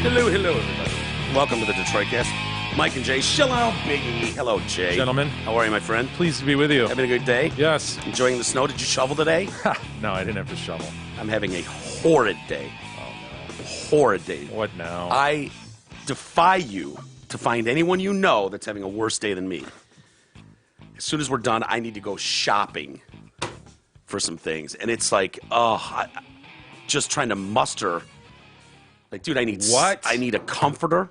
Hello, everybody. Welcome to the Detroit Cast. Mike and Jay, chill out, Biggie. Hello, Jay. Gentlemen. How are you, my friend? Pleased to be with you. Having a good day? Yes. Enjoying the snow? Did you shovel today? No, I didn't have to shovel. I'm having a horrid day. Oh, no. Horrid day. What now? I defy you to find anyone you know that's having a worse day than me. As soon as we're done, I need to go shopping for some things. And it's like, just trying to muster. Like, dude, I need What? I need a comforter.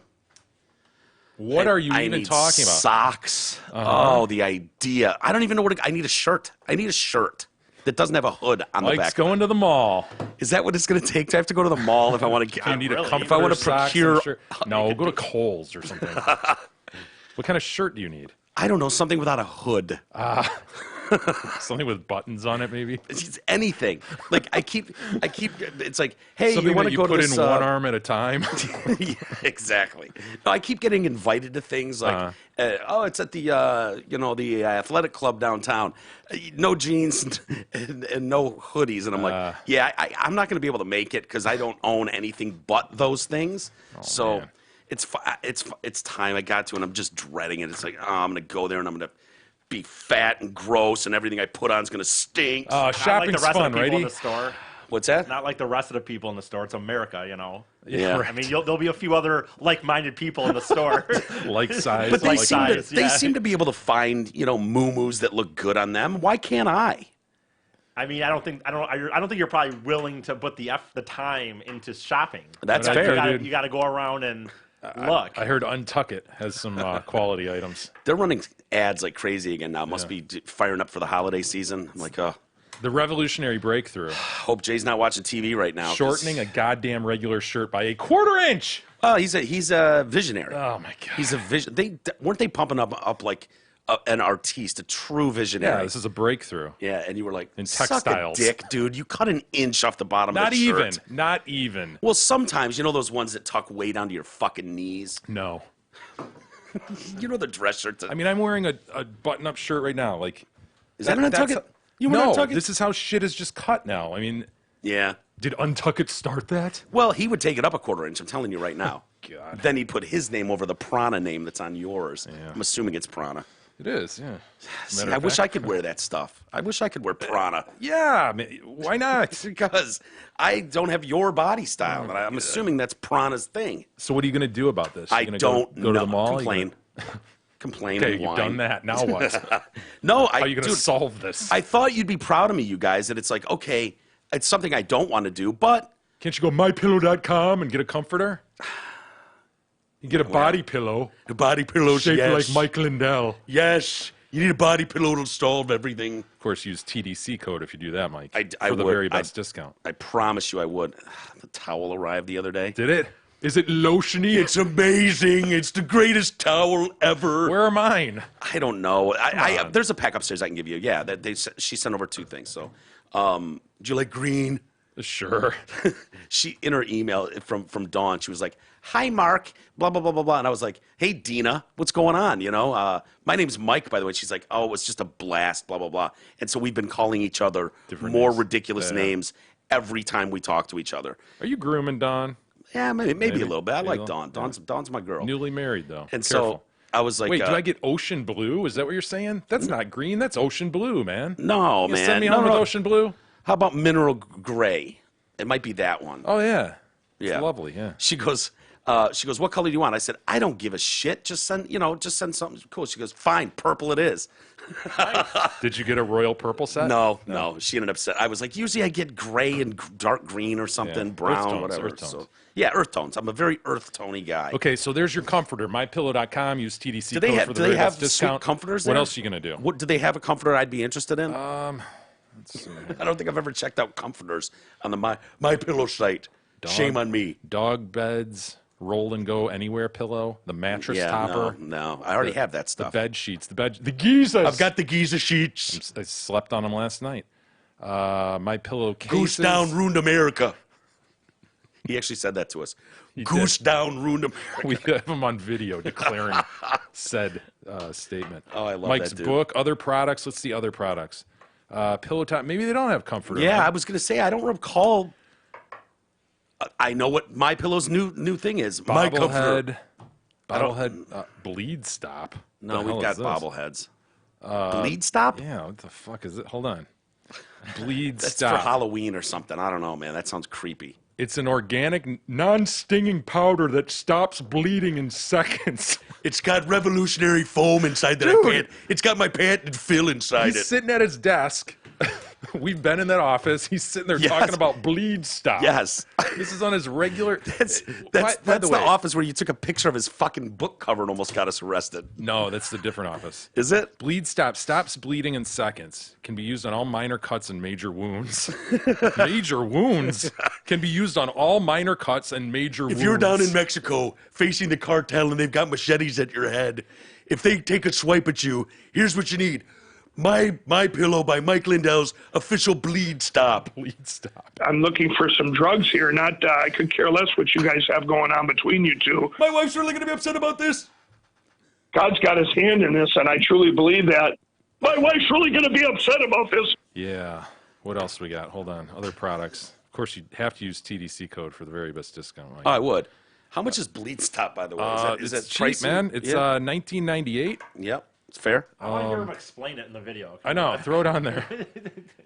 What are you I even need talking about? Socks. Oh, the idea. I don't even know what I need a shirt. I need a shirt that doesn't have a hood on the Mike's back. going to the mall. Is that what it's going to take? Do I have to go to the mall if I want to get? You need a comforter, if I want to socks, procure. I'm sure. No, go to Kohl's or something. What kind of shirt do you need? I don't know, something without a hood. Something with buttons on it, maybe? It's anything. Like I keep. It's like, hey, Something you want that to you go put to this? in one arm at a time? Yeah, exactly. No, I keep getting invited to things like, it's at the the athletic club downtown. No jeans and no hoodies, and I'm like, I'm not going to be able to make it because I don't own anything but those things. So man. it's time I got to, and I'm just dreading it. It's like, I'm going to go there and I'm going to be fat and gross, and everything I put on is going to stink. Not like Shopping's the rest fun, of the people in righty? the store. What's that? Not like the rest of the people in the store. It's America, you know. Yeah. right. I mean, there'll be a few other like-minded people in the store. Like size. But they like seem size, to they yeah. seem to be able to find moo-moos that look good on them. Why can't I? I mean, I don't think you're probably willing to put the time into shopping. That's You gotta- fair, You gotta, dude. you gotta go around and look. I heard Untuck It has some quality items. They're running ads like crazy again now. Must be firing up for the holiday season. I'm like, The revolutionary breakthrough. hope Jay's not watching TV right now. 'cause- Shortening a goddamn regular shirt by a quarter-inch. Oh, he's a visionary. Oh, my God. He's a vision. Weren't they pumping up like an artiste, a true Yeah, visionary? this is a breakthrough. Yeah, and you were like, In suck textiles. a dick, dude. You cut an inch off the bottom Not of the even. shirt. Not even. Well, sometimes, you know those ones that tuck way down to your fucking knees? No. You know the dress shirts that... I mean, I'm wearing a button-up shirt right now. Like, Is that an that's Untuck It? You no, Untuck It? this is how shit is just cut now. I mean, Yeah. did Untuck It start that? Well, he would take it up a quarter inch. I'm telling you right now. God. Then he'd put his name over the Prana name that's on yours. Yeah. I'm assuming it's Prana. It is, yeah. See, I wish I could wear that stuff. I wish I could wear Prana Yeah, why not? because I don't have your body style, and I'm assuming that's Prana's thing. So what are you going to do about this? I You gonna don't go to the mall? complain. Complain Okay, and you've whine. done that. Now what? No, How are you going to dude, solve this? I thought you'd be proud of me, you guys, that it's like, okay, it's something I don't want to do, but Can't you go mypillow.com and get a comforter? You get a body pillow the body pillows, shaped yes. like Mike Lindell. Yes, you need a body pillow to solve everything. Of course, use TDC code if you do that, Mike. I for the would. very best discount. I promise you I would. The towel arrived the other day. Did it? Is it lotiony? It's amazing. It's the greatest towel ever. Where are mine? I don't know. There's a pack upstairs I can give you. Yeah, she sent over 2 things. So, do you like green? Sure. She in her email from Dawn, she was like, "Hi, Mark." Blah blah blah blah blah. And I was like, "Hey, Dina, what's going on? You know, my name's Mike, by the way." She's like, "Oh, it was just a blast." Blah blah blah. And so we've been calling each other Different more names. ridiculous Yeah. names every time we talk to each other. Are you grooming Dawn? Yeah, maybe a Maybe. little bit. I like Yeah. Dawn. Dawn's my girl. Newly married, though. And Careful. so I was like, Wait, do I get ocean blue? Is that what you're saying? That's not green. That's ocean blue, man. no, You man. send me no, home no. with ocean blue? How about mineral gray? It might be that one. Oh, yeah. It's Yeah. lovely, yeah. She goes, what color do you want? I said, I don't give a shit. Just send something cool. She goes, fine, purple it is. Did you get a royal purple set? No. She ended up saying, I was like, usually I get gray and dark green or something, Yeah. brown, Earth tones, whatever. earth tones. So, yeah, earth tones. I'm a very earth tony guy. Okay, so there's your comforter, mypillow.com. Use TDC Do they code have for do the they very have best sweet discount. comforters? What there? else are you going to do? What do they have a comforter I'd be interested in? Let's see. I don't think I've ever checked out comforters on the my pillow site. Shame on me. Dog beds, roll and go anywhere pillow, the mattress Yeah, topper, no. I already have that the stuff. bed sheets, the Gizas. I've got the Giza sheets. I slept on them last night. My pillow cases. Goose down ruined America. He actually said that to us. Goose down ruined America. We have him on video declaring said statement. Oh, I love Mike's that dude. book, other products. Let's see other products. Pillow top. Maybe they don't have comforter. Yeah, right? I was going to say, I don't recall I know what My Pillow's new thing is. My comforter. Bobblehead bleed stop. No, The we've hell got is this? bobbleheads. Bleed stop? Yeah, what the fuck is it? Hold on. Bleed That's stop. for Halloween or something. I don't know, man. That sounds creepy. It's an organic, non-stinging powder that stops bleeding in seconds. It's got revolutionary foam inside that Dude. I pant. It's got my patented fill inside He's it. sitting at his desk. We've been in that office. He's sitting there Yes. talking about bleed stop. Yes. This is on his regular. That's By the way, office where you took a picture of his fucking book cover and almost got us arrested. No, that's the different office. Is it? Bleed stop stops bleeding in seconds. Can be used on all minor cuts and major wounds. Major wounds can be used on all minor cuts and major wounds. If you're down in Mexico facing the cartel and they've got machetes at your head, if they take a swipe at you, here's what you need. My Pillow by Mike Lindell's official bleed stop. bleed stop. I'm looking for some drugs here. Not, I could care less what you guys have going on between you two. My wife's really going to be upset about this. God's got his hand in this, and I truly believe that. My wife's really going to be upset about this. Yeah. What else we got? Hold on. Other products. Of course, you have to use TDC code for the very best discount. Mike. I would. How much is bleed stop, by the way? Is it's that cheap, pricey? man. It's Yeah. $19.98. Yep, it's fair. I want to hear him explain it in the video. I know. Throw it on there.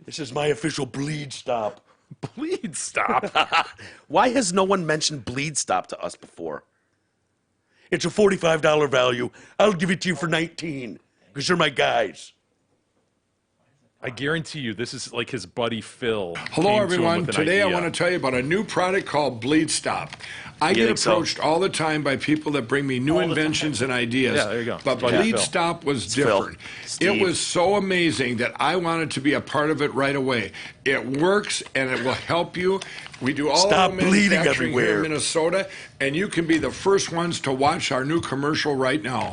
This is my official bleed stop. Bleed stop. Why has no one mentioned bleed stop to us before? It's a $45 value. I'll give it to you for $19 because you're my guys. I guarantee you, this is like his buddy Phil. Hello, came to him everyone. with an Today I idea. want to tell you about a new product called Bleed Stop. I get think so? approached all the time by people that bring me new inventions and ideas. Yeah, there you go. But It's buddy Bleed Phil. Stop was Phil. different. Steve. It was so amazing that I wanted to be a part of it right away. It works and it will help you. We do all Stop our bleeding manufacturing here everywhere. in Minnesota, and you can be the first ones to watch our new commercial right now.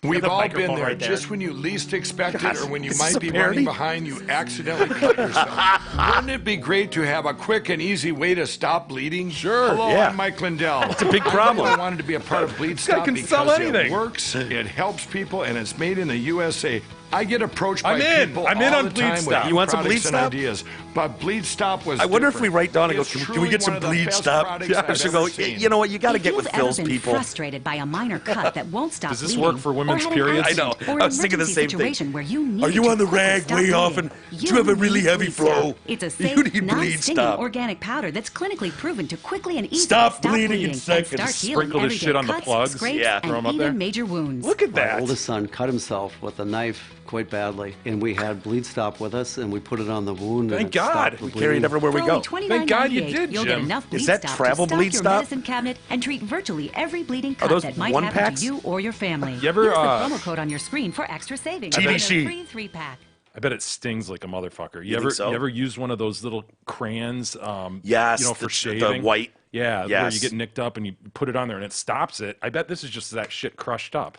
We've the all been microphone there. right there. Just when you least expect it or when you is might this a be parody? running behind, you accidentally cut yourself. Wouldn't it be great to have a quick and easy way to stop bleeding? Sure, Hello, yeah. I'm Mike Lindell. It's a big problem. I wanted to be a part of Bleed Stop can because sell anything. it works, it helps people, and it's made in the USA. I get approached by I'm in. people I'm in all on the Bleed time Stop. with You want some products Bleed and Stop? ideas, but Bleed Stop was I wonder if we different. write down and go, It's can we truly get one some of the bleed best stop? products Yeah, I've I should ever go, seen. you know what, you got to If get you've with ever Phil's been people. frustrated by a minor cut that won't stop Does this bleeding, work for women's or had an periods? accident, I know. or I was thinking the emergency same thing. situation where you need Are you to on the quickly rag stop way bleeding, often? Do you have a really need heavy Bleed Stop. flow? It's a You safe, need Bleed non-stinging Stop. organic powder that's clinically proven to quickly and easily Stop stop bleeding in and seconds. start healing Sprinkle this everyday shit on the cuts, plugs. scrapes, Yeah. Throw 'em and up there. even major wounds. Look at My that. oldest son cut himself with a knife quite badly, and we had Bleed Stop with us, and we put it on the wound. Thank and it God. stopped the We carry it bleeding. everywhere we For go. only Thank God you $29.98, did, you'll get Jim. enough Bleed Is that Stop travel to stock Bleed your Stop? medicine cabinet and treat virtually every bleeding cut those that might one happen packs? to you or your family. You ever, Use the promo code on your screen for extra savings. TDC. And a free 3-pack. I bet it stings like a motherfucker. You think so? You ever use one of those little crayons? Yes, You know, for the shaving. white. Yeah, where Yes. you get nicked up and you put it on there and it stops it. I bet this is just that shit crushed up.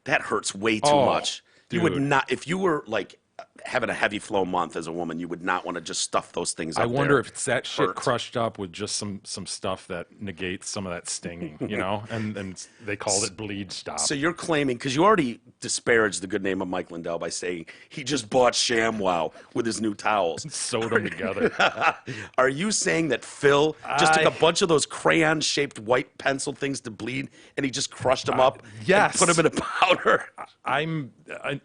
That hurts way too Oh, much. You would dude. not, if you were like having a heavy flow month as a woman, you would not want to just stuff those things up I wonder there. if it's that shit Hurt. crushed up with just some stuff that negates some of that stinging, you know? And they called it Bleed Stop. So you're claiming, because you already disparaged the good name of Mike Lindell by saying he just bought ShamWow with his new towels. Sewed them together. Are you saying that Phil just took a bunch of those crayon-shaped white pencil things to bleed, and he just crushed them up yes. and put them in a powder?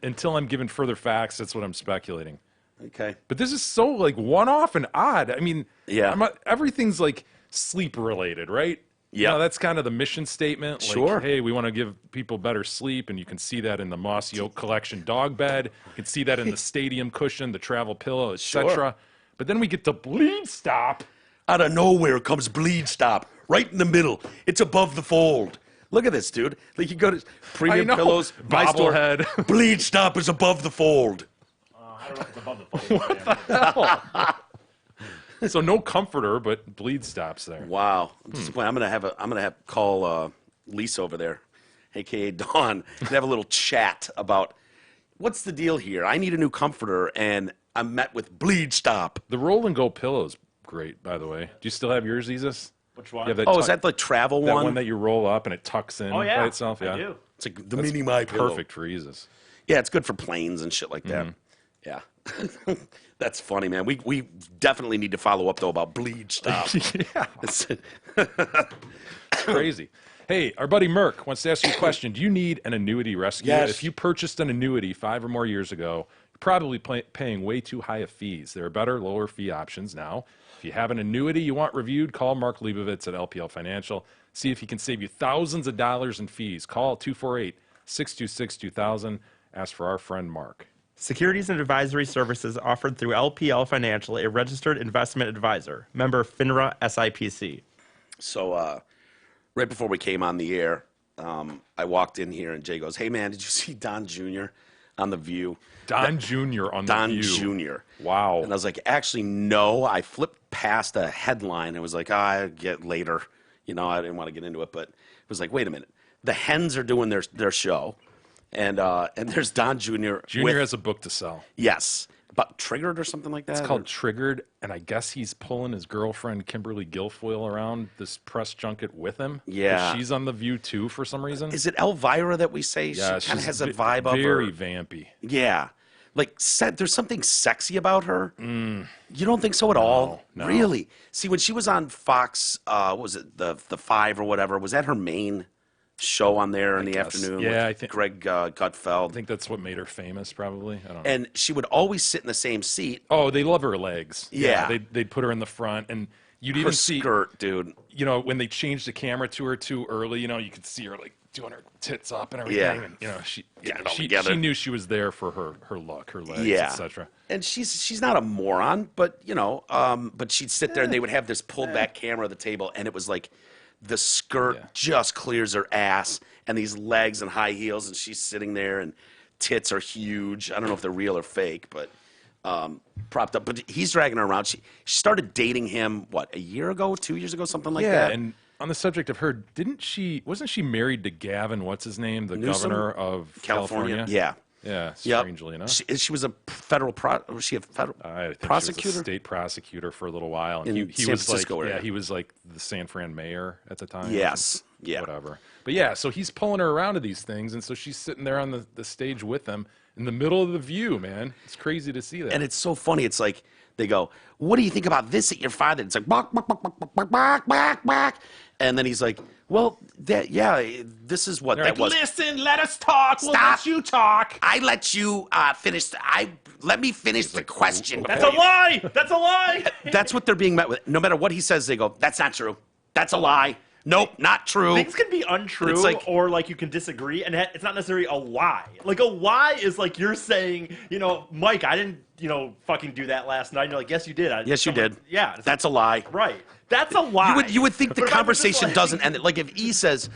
Until I'm given further facts, that's what I'm speculating. Okay. But this is so like one-off and odd. I mean, Yeah. everything's like sleep related, right? You Yeah. know, that's kind of the mission statement. Like, Sure. hey, we want to give people better sleep, and you can see that in the Mossy Oak Collection dog bed. You can see that in the stadium cushion, the travel pillow, etc. Sure. But then we get to Bleed Stop. Out of nowhere comes Bleed Stop, right in the middle. It's above the fold. Look at this, dude. Like you go to Premium I know. Pillows, my store. Bobblehead. Bleed Stop is above the fold. I don't know if it's above the fold. So no comforter, but Bleed Stops there. Wow. I'm disappointed. I'm gonna have call Lisa over there, aka Dawn, and have a little chat about what's the deal here. I need a new comforter, and I'm met with Bleed Stop. The Roll and Go pillow's great, by the way. Do you still have yours, Isis? Which one? You have that Oh, tuck- is that the travel that one? one that you roll up and it tucks in Oh, yeah. by itself? Yeah. I do. It's like the mini My Pillow. Perfect for Isis. Yeah, it's good for planes and shit like that. Yeah. That's funny, man. We definitely need to follow up though about bleed stop. Yeah, It's- it's crazy. Hey, our buddy Merck wants to ask you a question. Do you need an annuity rescue? Yes. If you purchased an annuity 5 or more years ago, you're probably paying way too high of fees. There are better, lower fee options now. If you have an annuity you want reviewed, call Mark Leibovitz at LPL Financial. See if he can save you thousands of dollars in fees. Call 248-626-2000. Ask for our friend Mark. Securities and advisory services offered through LPL Financial, a registered investment advisor. Member FINRA SIPC. So right before we came on the air, I walked in here and Jay goes, "Hey man, did you see Don Jr. on The View?" Don Jr. on Don The View. Jr. Wow. And I was like, actually, no. I flipped past a headline and was like, I get later. You know, I didn't want to get into it, but it was like, wait a minute. The Hens are doing their show, and there's Don Jr. Junior has a book to sell. Yes, about Triggered or something like that. It's called Triggered, and I guess he's pulling his girlfriend Kimberly Guilfoyle around this press junket with him. Yeah. She's on The View too for some reason. Is it Elvira that we say? Yeah, she kind of she's has a vibe of her. very vampy. Yeah. Like, there's something sexy about her. You don't think so at all? No. Really? See, when she was on Fox, what was it, the 5 or whatever, was that her main show on there in the guess. afternoon? Yeah, with I think- Greg Gutfeld. I think that's what made her famous, probably. I don't know. And she would always sit in the same seat. Oh, they love her legs. Yeah. They'd put her in the front, and you'd Her even see, skirt, dude. you know, when they changed the camera to her too early, you know, you could see her like doing her tits up and everything. Yeah. And, you know, she Getting it all together. she knew she was there for her look, her legs, Yeah. etc. And she's not a moron, but you know, but she'd sit there and they would have this pulled back camera at the table, and it was like the skirt just clears her ass and these legs and high heels, and she's sitting there and tits are huge. I don't know if they're real or fake, but propped up. But he's dragging her around. She started dating him a year ago, 2 years ago, something like Yeah, that. and on the subject of her, wasn't she married to Gavin, what's his name, the Newsom? governor of California? Yeah. Yeah, Yep. strangely enough. She was a was she a federal I think prosecutor? she was a state prosecutor for a little while, and In he San was Francisco like, area. yeah, he was like the San Fran mayor at the time. Yes. Yeah. Whatever. But yeah, so he's pulling her around to these things, and so she's sitting there on the stage with him in the middle of The View, man. It's crazy to see that. And it's so funny. It's like they go, "What do you think about this at your father?" It's like, "Bark, bark, bark, bark, bark, bark, bark, bark." And then he's like, "Well, this is what They're that like, was." Listen, let us talk. We'll Stop. let you talk. I let you finish. Let me finish the question. That's a lie. That's a lie. That's what they're being met with. No matter what he says, they go, "That's not true. That's a lie. Nope, not true." Things can be untrue, It's like- or like you can disagree, and it's not necessarily a lie. Like a lie is like you're saying, Mike, I didn't, fucking do that last night. And you're like, yes, you did. Yes, you did. Yeah, it's That's a lie. right. That's a lie. You would think the But if I was just conversation like- doesn't end. Like if E says,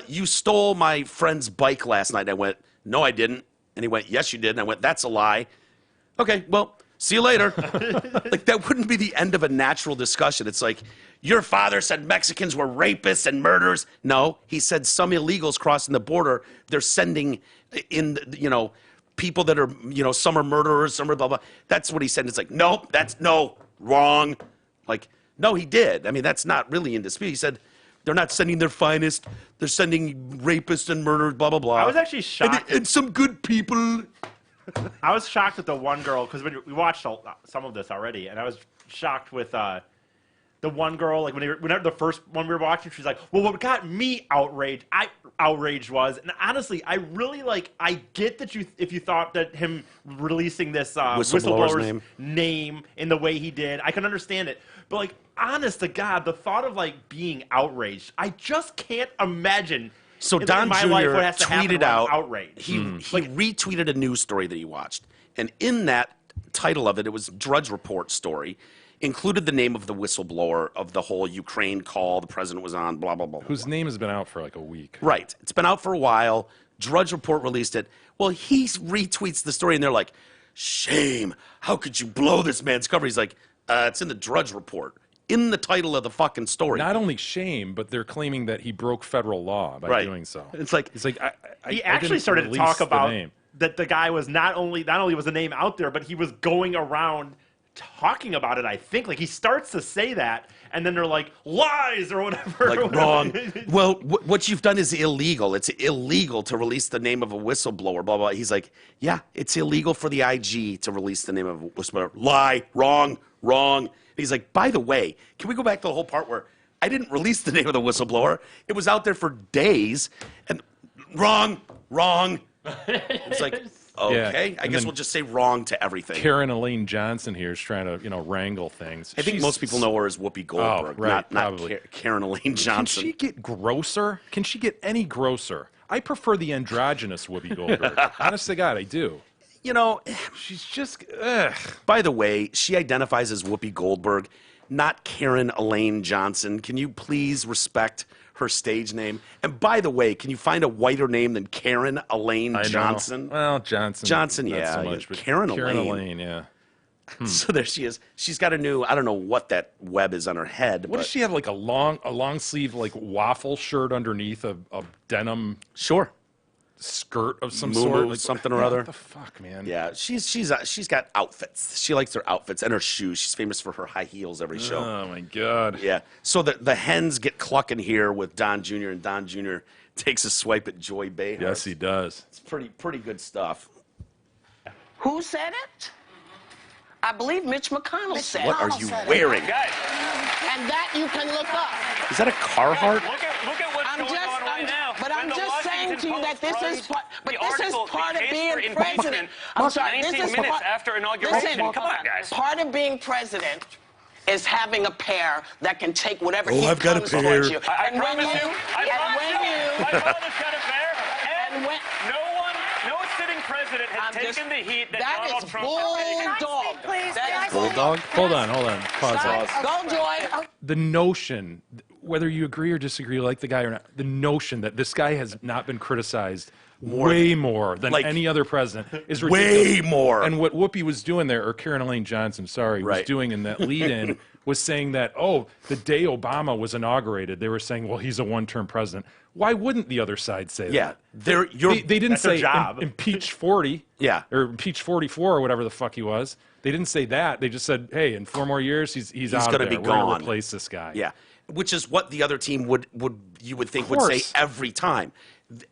"You stole my friend's bike last night," and I went, "No, I didn't," and he went, "Yes, you did," and I went, "That's a lie." Okay, well, see you later. Like that wouldn't be the end of a natural discussion. It's like your father said Mexicans were rapists and murderers. No, he said some illegals crossing the border. They're sending in, people that are, some are murderers, some are blah blah. That's what he said. It's like, nope, wrong. Like, no, he did. I mean, that's not really in dispute. He said they're not sending their finest. They're sending rapists and murderers, blah, blah, blah. I was actually shocked. And some good people. I was shocked at the one girl because we watched some of this already, and I was shocked with the one girl. Like whenever the first one we were watching, she's like, "Well, what got me outraged was," and honestly, I really I get that if you thought that him releasing this whistleblower's name in the way he did, I can understand it. But honest to God, the thought of being outraged, I just can't imagine. So in Don my Jr. life, what has to happen tweeted when I'm out, outraged. he retweeted a news story that he watched. And in that title of it, it was Drudge Report story, included the name of the whistleblower of the whole Ukraine call the president was on, blah, blah, blah. Whose name has been out for like a week. Right. It's been out for a while. Drudge Report released it. Well, he retweets the story, and they're like, "Shame. How could you blow this man's cover?" He's like, "It's in the Drudge Report." In the title of the fucking story. Not only shame, but they're claiming that he broke federal law by doing so. It's like He actually started to talk about that the guy was not only was the name out there, but he was going around talking about it. I think he starts to say that, and then they're like lies or whatever. Like wrong. Well, what you've done is illegal. It's illegal to release the name of a whistleblower. Blah blah. He's like, yeah, it's illegal for the IG to release the name of a whistleblower. Lie. Wrong. Wrong. And he's like, by the way, can we go back to the whole part where I didn't release the name of the whistleblower? It was out there for days. And wrong. Wrong. It's like, okay, I guess we'll just say wrong to everything. Karen Elaine Johnson here is trying to, wrangle things. I think most people know her as Whoopi Goldberg, right, not probably. Karen Elaine Johnson. Can she get grosser? Can she get any grosser? I prefer the androgynous Whoopi Goldberg. Honest to God, I do. She's just, By the way, she identifies as Whoopi Goldberg, not Karen Elaine Johnson. Can you please respect her stage name? And by the way, can you find a whiter name than Karen Elaine Johnson? Well, Johnson. Johnson, not yeah. So much, but Karen Karen Elaine. Elaine, yeah. So there she is. She's got a new, I don't know what that web is on her head. What does she have, like a long sleeve, like waffle shirt underneath a denim Sure. skirt of some Moo-moo, sort? Like, something or other. What the fuck, man? Yeah, she's got outfits. She likes her outfits and her shoes. She's famous for her high heels every show. Oh, my God. Yeah. So the hens get clucking here with Don Jr. and Don Jr. takes a swipe at Joy Behar. Yes, he does. It's pretty good stuff. Who said it? I believe Mitch McConnell said What it. are you wearing? Guys, And that you can look up. Is that a Carhartt? look at what's going on right now. But When I'm the just saying to you Washington that this Post is part. But the this is article, part the of case being for president. impeachment, I'm sorry. 19 This is minutes part, after inauguration. Come on, guys. Part of being president is having a pair that can take whatever heat I've got a comes pair. towards you. I And when promise you, I promise got it fair. And no sitting president has taken the heat that Donald Trump has taken. bulldog. That is Bulldog? Hold on. Pause that. Go, Joy. The notion, whether you agree or disagree, like the guy or not, the notion that this guy has not been criticized way more than like, any other president is ridiculous. Way more. And what Whoopi was doing there, or Karen Elaine Johnson, was Right. doing in that lead-in was saying that, the day Obama was inaugurated, they were saying, well, he's a one-term president. Why wouldn't the other side say Yeah. that? They didn't That's their say job. impeach 40 Yeah. or impeach 44 or whatever the fuck he was. They didn't say that. They just said, hey, in 4 more years, he's out gonna of be there. We're going gone. to replace this guy. Yeah. Which is what the other team would think Of would say course. every time.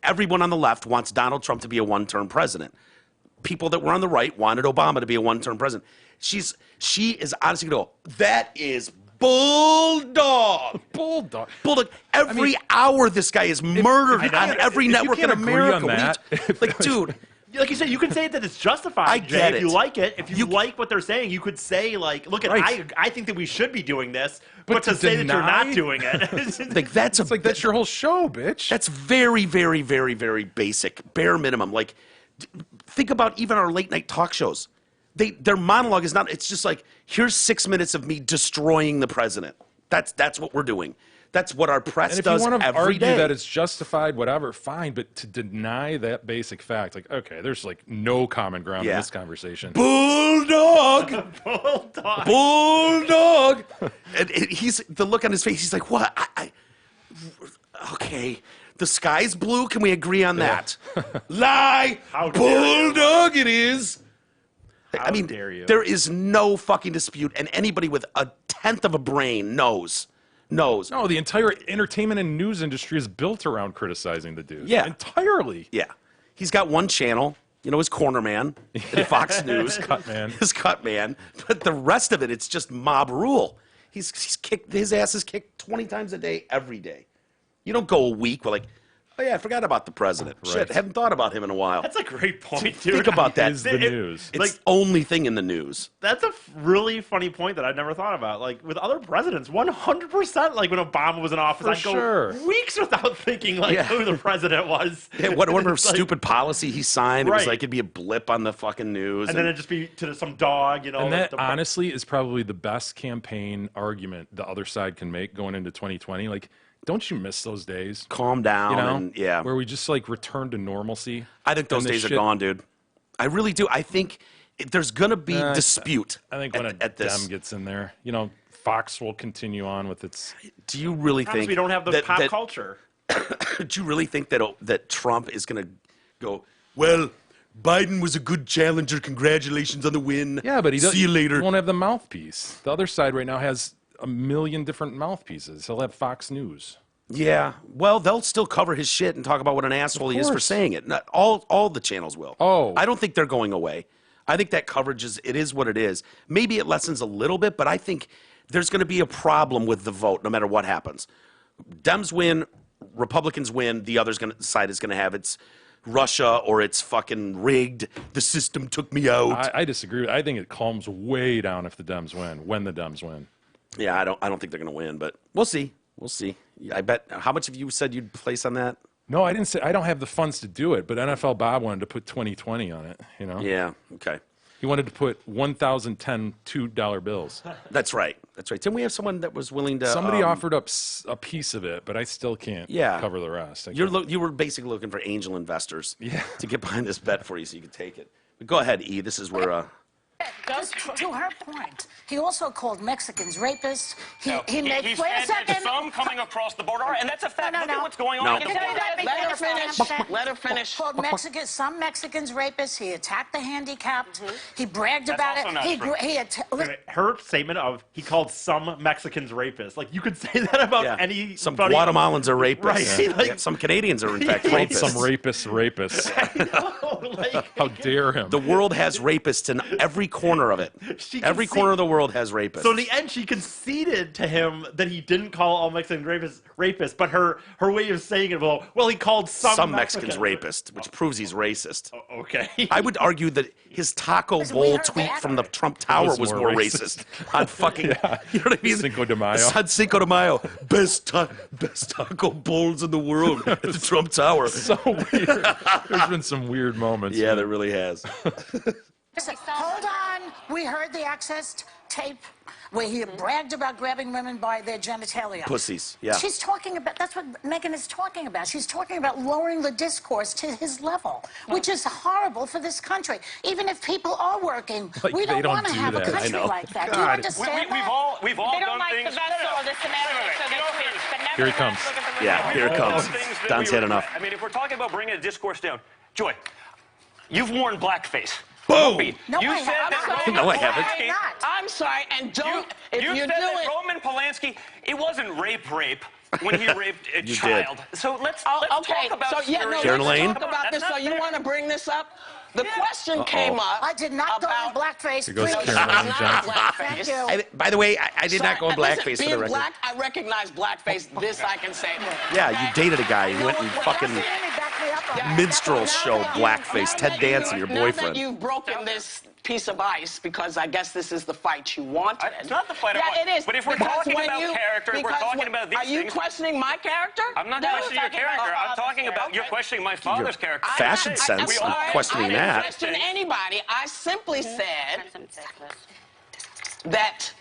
Everyone on the left wants Donald Trump to be a one-term president. People that were on the right wanted Obama to be a one-term president. She is honestly going to go, that is bulldog. Bulldog. Bulldog. Every hour this guy is murdered on every if you network can't in agree America. on that- Like, dude, Like you said, you can say that it's justified. I Jay, get if you it. like it. If you like what they're saying, you could say like, "Look, Right. I think that we should be doing this," but to to say that you're deny- not doing it, like that's It's like, that's your whole show, bitch. That's very, very, very, very basic, bare minimum. Like, think about even our late night talk shows. Their monologue is not. It's just like, here's 6 minutes of me destroying the president. That's what we're doing. That's what our press And if does you want to every argue day. that it's justified, whatever, fine. But to deny that basic fact, like, okay, there's like no common ground in Yeah. this conversation. Bulldog, bulldog, and he's the look on his face. He's like, what? Okay, the sky's blue. Can we agree on that? Lie, How dare you. bulldog. It is. I mean, dare you. there is no fucking dispute, and anybody with a tenth of a brain knows. No, the entire entertainment and news industry is built around criticizing the dude. Yeah. Entirely. Yeah, he's got one channel. You know, his corner man at Fox News. Cut man. His cut man. But the rest of it, it's just mob rule. He's kicked, his ass is kicked 20 times a day, every day. You don't go a week with like, oh yeah, I forgot about the president. Shit, Right. haven't thought about him in a while. that's a great point, dude. Think about that. Is the news. It's the only thing in the news. That's a really funny point that I've never thought about. Like with other presidents, 100%. Like when Obama was in office, For I'd go sure. weeks without thinking like Yeah. who the president was. Yeah, whatever It's like- stupid policy he signed, it was Right. like it'd be a blip on the fucking news. and then it'd just be to some dog, you know. And that the- honestly is probably the best campaign argument the other side can make going into 2020. Like, don't you miss those days? calm down. You know, and, yeah. where we just like return to normalcy. I think those And this days are shit- gone, dude. I really do. I think there's going to be Nah, dispute. I think when at a this. Dem gets in there, Fox will continue on with its. Do you really Sometimes think we don't have the that, pop that, culture. Do you really think that Trump is going to go, well, Biden was a good challenger. Congratulations on the win. Yeah, but he See you later. He won't have the mouthpiece. The other side right now has a million different mouthpieces. He'll have Fox News. Yeah, well, they'll still cover his shit and talk about what an asshole he is for course. saying it. Not all the channels will. Oh. I don't think they're going away. I think that coverage is what it is. Maybe it lessens a little bit, but I think there's going to be a problem with the vote no matter what happens. Dems win, Republicans win, the other side is going to have its Russia or it's fucking rigged. The system took me out. I disagree. I think it calms way down if the Dems win, when the Dems win. Yeah, I don't think they're going to win, but we'll see. We'll see. I bet. How much of you said you'd place on that? No, I didn't say. I don't have the funds to do it, but NFL Bob wanted to put 2020 on it. You know. Yeah. Okay. He wanted to put 1,010 $2 bills. That's right. That's right. Didn't we have someone that was willing to? Somebody offered up a piece of it, but I still can't cover the rest. You were basically looking for angel investors to get behind this bet for you so you could take it. But go ahead, E. This is where. Just to her point, he also called Mexicans rapists. He made. He Wait a said second. some coming across the border, and that's a fact. No. Look at what's going on. No. at the border. Let her finish. Let her finish. Called some Mexicans rapists. He attacked the handicapped. He bragged That's about also it. not true. Her statement of he called some Mexicans rapists. Like you could say that about any. Some Guatemalans are rapists. Right. Yeah. Like, some Canadians are in fact Called rapists. some rapists. How dare him? The world has rapists in every corner of it. Every corner of the world has rapists. So in the end, she conceded to him that he didn't call all Mexicans rapists, but her way of saying it, well, he called some Mexicans rapist, which proves he's racist. Okay. I would argue that his taco bowl tweet from the Trump Tower was more racist. On fucking, you know what I mean? Cinco de Mayo. On Cinco de Mayo. Best taco bowls in the world at the Trump Tower. So weird. There's been some weird moments. Yeah, there really has. Hold on. We heard the Access tape where he bragged about grabbing women by their genitalia. Pussies, yeah. She's talking about, that's what Megan is talking about. She's talking about lowering the discourse to his level, which is horrible for this country. Even if people are working, Like, we they don't don't want to do have that. a I country know. like that. Do you God. understand We've that? all They done don't like things. the vessel or the semantics, so they speak. But Here he comes. nevertheless, look at the Yeah, here it comes. Things that Don's we had were- enough. I mean, if we're talking about bringing a discourse down, Joy, you've worn blackface. Boom! No, You I said haven't. that I'm No, I sorry. haven't. I'm not. I'm sorry, and don't. If you you said do that it. Roman Polanski, it wasn't rape when he raped a You child. did. So let's Okay, talk about so yeah, no, Sharon let's Lane? talk about this. That's So not you fair. want to bring this up? The question came up. I did not go about in blackface. Here goes Please. Karen Lane Not Johnson. blackface. Thank you. By the way, I did not go in Listen, blackface for being the record. black, I recognize blackface. This I can say. Yeah, you dated a guy who went and fucking minstrel show blackface, Ted Danson, your Now that boyfriend. you've broken this piece of ice, because I guess this is the fight you wanted. It's not the fight I Yeah, want. it is. But if we're because talking when about character, if we're because talking when- about these Are you things- questioning my character? I'm not No, questioning your we're talking character. about I'm talking about you're okay. questioning my father's character. Fashion sense, I'm I'm sorry, questioning I didn't that. question anybody. I simply said that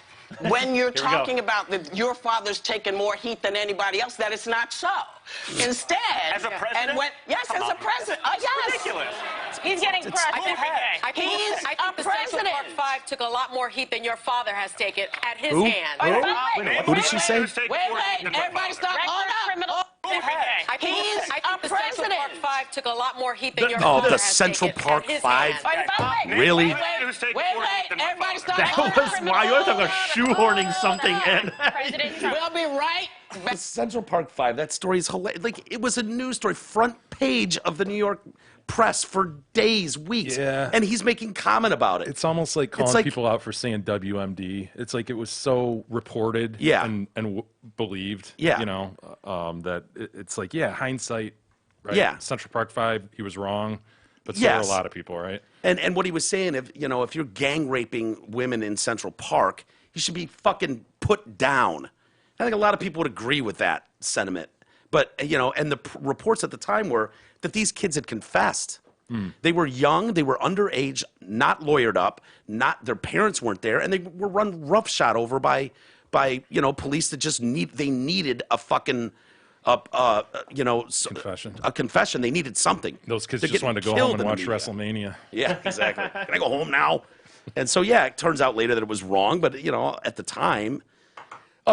when you're go. talking about that your father's taken more heat than anybody else, that it's not so. Instead, As a president? and when, yes, Come as on. a president, That's yes. ridiculous. He's getting pressed. I think He's I a think the Central president. Park Five took a lot more heat than your father has taken at his Who? hand. Who did she say? Wait, everybody stop. Hold up. Criminal. He's I think a the Central Park president. Five took a lot more heat than your Oh, father the has Central taken Park at his Five? hand. Really? Wait, everybody stop. That Hold was up. why you always talk about shoehorning something in. President Trump. We'll be right back. Central Park 5, that story is hilarious. Like, it was a news story, front page of the New York press for days, weeks. Yeah. And he's making comment about it. It's almost like calling like- people out for saying WMD. It's like it was so reported Yeah. and believed, Yeah. you know, that it's like, yeah, hindsight, right? Yeah. Central Park 5, he was wrong, but so are Yes. a lot of people, right? And what he was saying, if you're gang raping women in Central Park, you should be fucking put down. I think a lot of people would agree with that sentiment. But, and the reports at the time were that these kids had confessed. They were young, they were underage, not lawyered up, their parents weren't there, and they were run roughshod over by police that just needed a fucking Confession. A confession. They needed something. Those kids They're just getting wanted to go killed home and in the watch media. WrestleMania. Yeah, exactly. Can I go home now? And so, yeah, it turns out later that it was wrong, but, at the time,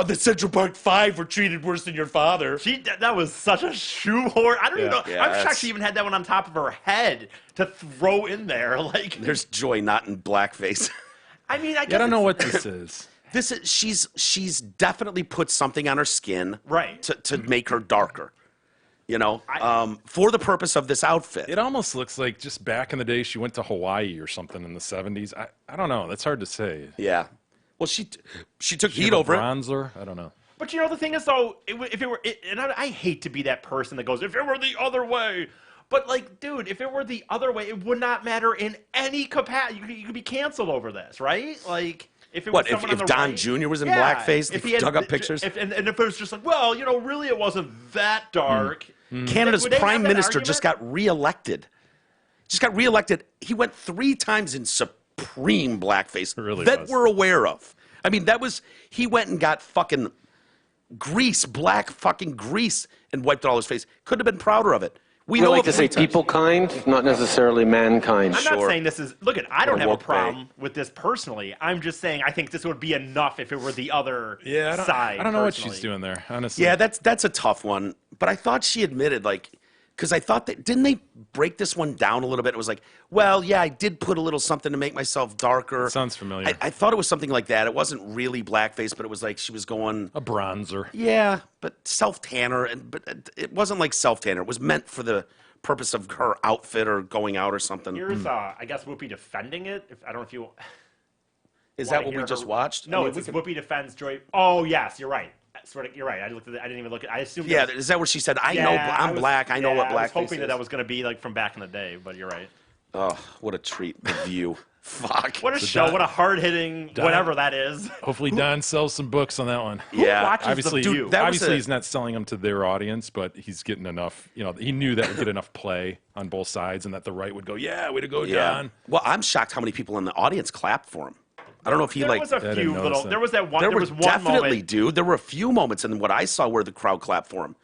the Central Park 5 were treated worse than your father. That was such a shoehorn. I don't even know. Yeah, I'm that's- shocked she even had that one on top of her head to throw in there. Like, There's Joy not in blackface. I mean, I I guess don't know it's- what this is. she's definitely put something on her skin, Right. to make her darker. You know, for the purpose of this outfit. It almost looks like just back in the day she went to Hawaii or something in the 70s. I don't know. That's hard to say. Yeah. Well, she took She heat have a over it. bronzer? I don't know. But you know the thing is though, if it were, and I hate to be that person that goes, if it were the other way. But like, dude, if it were the other way, it would not matter in any capacity. You could be canceled over this, right? Like. If it was someone on if the Don right, Jr. was in blackface, if they he had dug up pictures? and if it was just like, well, you know, really it wasn't that dark. Canada's Would they prime have that minister just argument? got reelected. He went 3 times in supreme blackface Really that was. we're aware of. I mean, he went and got fucking black fucking grease, and wiped it all his face. Couldn't have been prouder of it. We I know like of to say 3 times. people kind, not necessarily mankind. I'm not saying this is. Look, I don't have a woke problem with this personally. I'm just saying I think this would be enough if it were the other Yeah, side. I don't know what personally. she's doing there, honestly. Yeah, that's a tough one. But I thought she admitted, like, because I thought that, didn't they break this one down a little bit? It was like, well, yeah, I did put a little something to make myself darker. Sounds familiar. I thought it was something like that. It wasn't really blackface, but it was like she was going, A bronzer. yeah, but self-tanner. But it wasn't like self-tanner. It was meant for the purpose of her outfit or going out or something. Here's, I guess, Whoopi defending it. I don't know if you. Is wanna that what hear we just her- watched? No, I mean, it's we just could- Whoopi defends Joy. Oh yes, you're right. You're right. I didn't even look at. I assumed. Yeah, it was- is that where she said, I'm I was- black, I know what I was blackface hoping is? that was going to be like from back in the day, but you're right. Oh, what a treat. The View. Fuck. What a show! What a hard hitting whatever that is. Hopefully Don sells some books on that one. Yeah. watches Obviously, The View? obviously he's not selling them to their audience, but he's getting enough. You know, he knew that would get enough play on both sides, and that the right would go, "Yeah, way to go, Don." Well, I'm shocked how many people in the audience clapped for him. I don't know if he There was a didn't few notice little. that. There was that one. There There was was one definitely, moment. dude. There were a few moments in what I saw where the crowd clapped for him.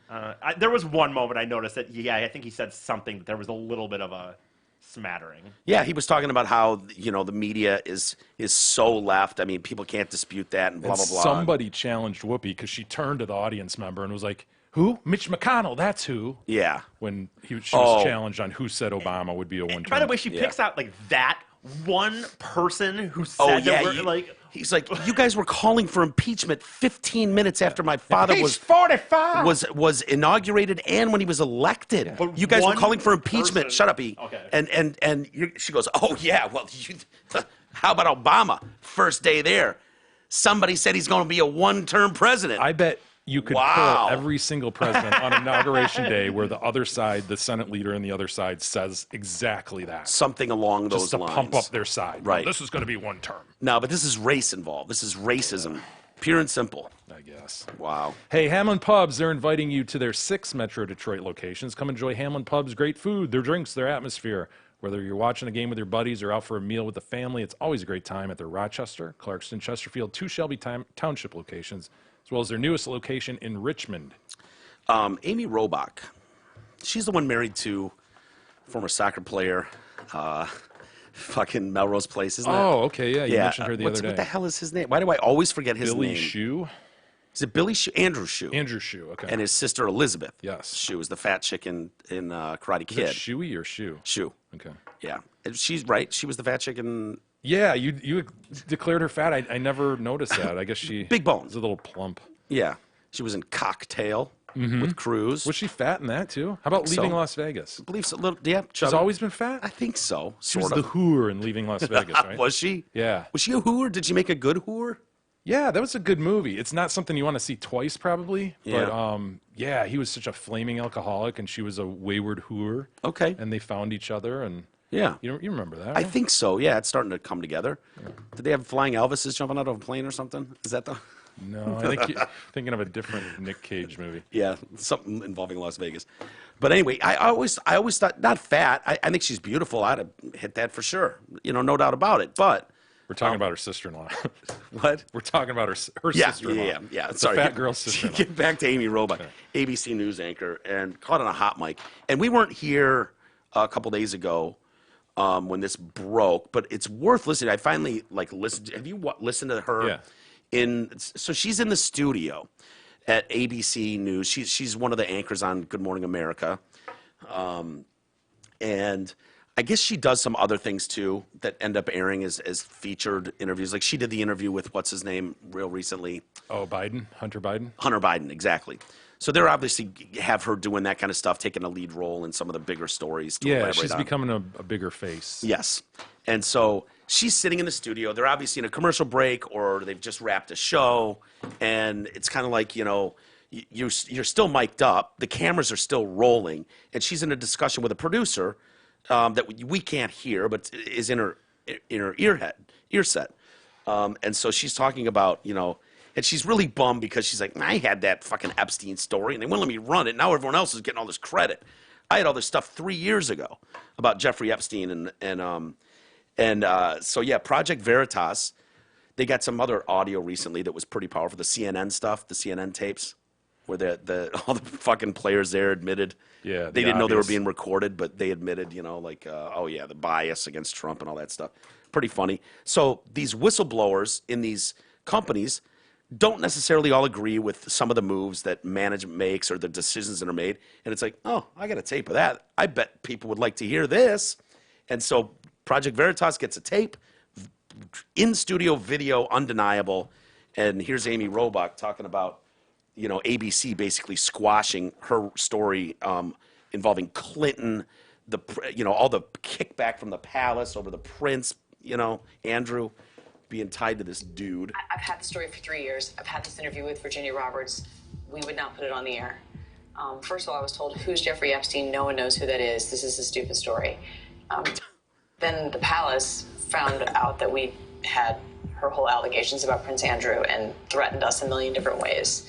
There was one moment I noticed that. Yeah, I think he said something. That there was a little bit of a smattering. Yeah, he was talking about how the media is so left. I mean, people can't dispute that and blah And blah blah. somebody challenged Whoopi because she turned to the audience member and was like, "Who? Mitch McConnell? That's who." Yeah. When she was challenged on who said Obama would be a one-term. By the way, she picks out like that one person who said that we're, like. He's like, you guys were calling for impeachment 15 minutes after my father He's 45. was inaugurated and when he was elected. But You guys were one calling for impeachment. person- Shut up, E. Okay. And she goes, oh yeah, well, how about Obama? First day there, somebody said he's going to be a one-term president. I bet you could Wow. pull every single president on Inauguration Day where the other side, the Senate leader and the other side, says exactly that. Something along those Just to lines. pump up their side. Right. No, this is going to be one term, No, but this is race involved. This is racism, pure and simple. I guess. Wow. Hey, Hamlin Pubs, they're inviting you to their 6 Metro Detroit locations. Come enjoy Hamlin Pubs' great food, their drinks, their atmosphere. Whether you're watching a game with your buddies or out for a meal with the family, it's always a great time at their Rochester, Clarkston, Chesterfield, 2 Shelby Township locations, as well as their newest location in Richmond. Amy Robach, she's the one married to former soccer player, fucking Melrose Place, isn't it? Oh, okay, yeah, you mentioned her the other day. What the hell is his name? Why do I always forget his Billy name? Shue? Is it Billy Shue? Andrew Shue. Andrew Shue, okay. And his sister Elizabeth. Yes. Shue is the fat chick in Karate Is it Kid. Shuey or Shue? Shue. Okay. Yeah. And she's right. She was the fat chick in. Yeah, you declared her fat. I never noticed that. I guess she Big bones. was a little plump. Yeah. She was in Cocktail with Cruz. Was she fat in that too? How about So. Leaving Las Vegas? I believe so. Yeah. She's chubby. always been fat. I think so. She was Sort the of. whore in Leaving Las Vegas, right? Was she? Yeah. Was she a whore? Did she make a good whore? Yeah, that was a good movie. It's not something you want to see twice, probably. Yeah. But yeah, he was such a flaming alcoholic, and she was a wayward whore. Okay. And they found each other, and Yeah. you remember that? I right? think so. Yeah, it's starting to come together. Did they have flying Elvises jumping out of a plane or something? Is that the? No, I think you're thinking of a different Nick Cage movie. Yeah, something involving Las Vegas. But anyway, I always thought not fat. I think she's beautiful. I'd have hit that for sure. No doubt about it. But We're talking about her sister-in-law. what? We're talking about her Yeah, sister-in-law. yeah. The Sorry, fat girl's sister-in-law. Get back to Amy Robach, ABC News anchor, and caught on a hot mic. And we weren't here a couple days ago when this broke, but it's worth listening. I finally listened. Have you listened to her? Yeah. So she's in the studio at ABC News. She's one of the anchors on Good Morning America, and I guess she does some other things too that end up airing as featured interviews. Like she did the interview with what's his name real recently. Oh, Biden, Hunter Biden. Hunter Biden, exactly. So they're obviously have her doing that kind of stuff, taking a lead role in some of the bigger stories. To Yeah, she's on. becoming a bigger face. Yes, and so she's sitting in the studio. They're obviously in a commercial break, or they've just wrapped a show, and it's kind of like you're still mic'd up. The cameras are still rolling, and she's in a discussion with a producer that we can't hear, but is in her ear set. And so she's talking about, and she's really bummed because she's like, I had that fucking Epstein story, and they wouldn't let me run it. Now everyone else is getting all this credit. I had all this stuff 3 years ago about Jeffrey Epstein, so yeah, Project Veritas. They got some other audio recently that was pretty powerful. The CNN stuff, the CNN tapes, where all the fucking players there admitted. Yeah, they didn't know they were being recorded, but they admitted, oh yeah, the bias against Trump and all that stuff. Pretty funny. So these whistleblowers in these companies don't necessarily all agree with some of the moves that management makes or the decisions that are made. And it's like, oh, I got a tape of that. I bet people would like to hear this. And so Project Veritas gets a tape, in-studio video, undeniable. And here's Amy Robach talking about, ABC basically squashing her story involving Clinton, all the kickback from the palace over the prince, Andrew being tied to this dude. I've had the story for 3 years. I've had this interview with Virginia Roberts. We would not put it on the air. First of all, I was told, who's Jeffrey Epstein? No one knows who that is. This is a stupid story. Then the palace found out that we had her whole allegations about Prince Andrew and threatened us a million different ways.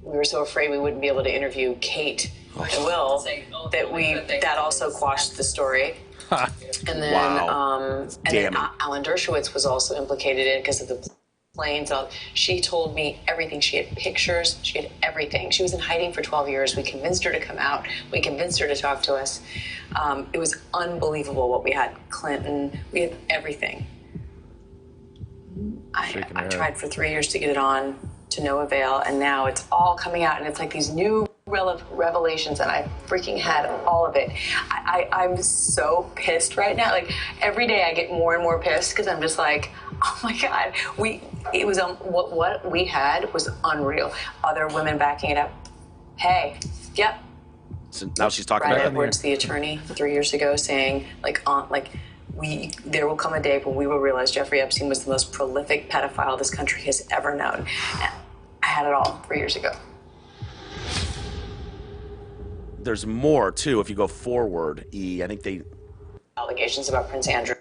We were so afraid we wouldn't be able to interview Kate and Will that also quashed the story. And then, Alan Dershowitz was also implicated in it because of the planes. She told me everything. She had pictures. She had everything. She was in hiding for 12 years. We convinced her to come out. We convinced her to talk to us. It was unbelievable what we had. Clinton. We had everything. I tried for 3 years to get it on, to no avail, and now it's all coming out, and it's like these new revelations, and I freaking had all of it. I'm so pissed right now. Like every day I get more and more pissed because I'm just like, oh my God, what we had was unreal. Other women backing it up. Hey, yep. So now she's talking Brad about Edwards, the attorney, 3 years ago, saying there will come a day when we will realize Jeffrey Epstein was the most prolific pedophile this country has ever known. And I had it all 3 years ago. There's more too. If you go forward, I think they allegations about Prince Andrew.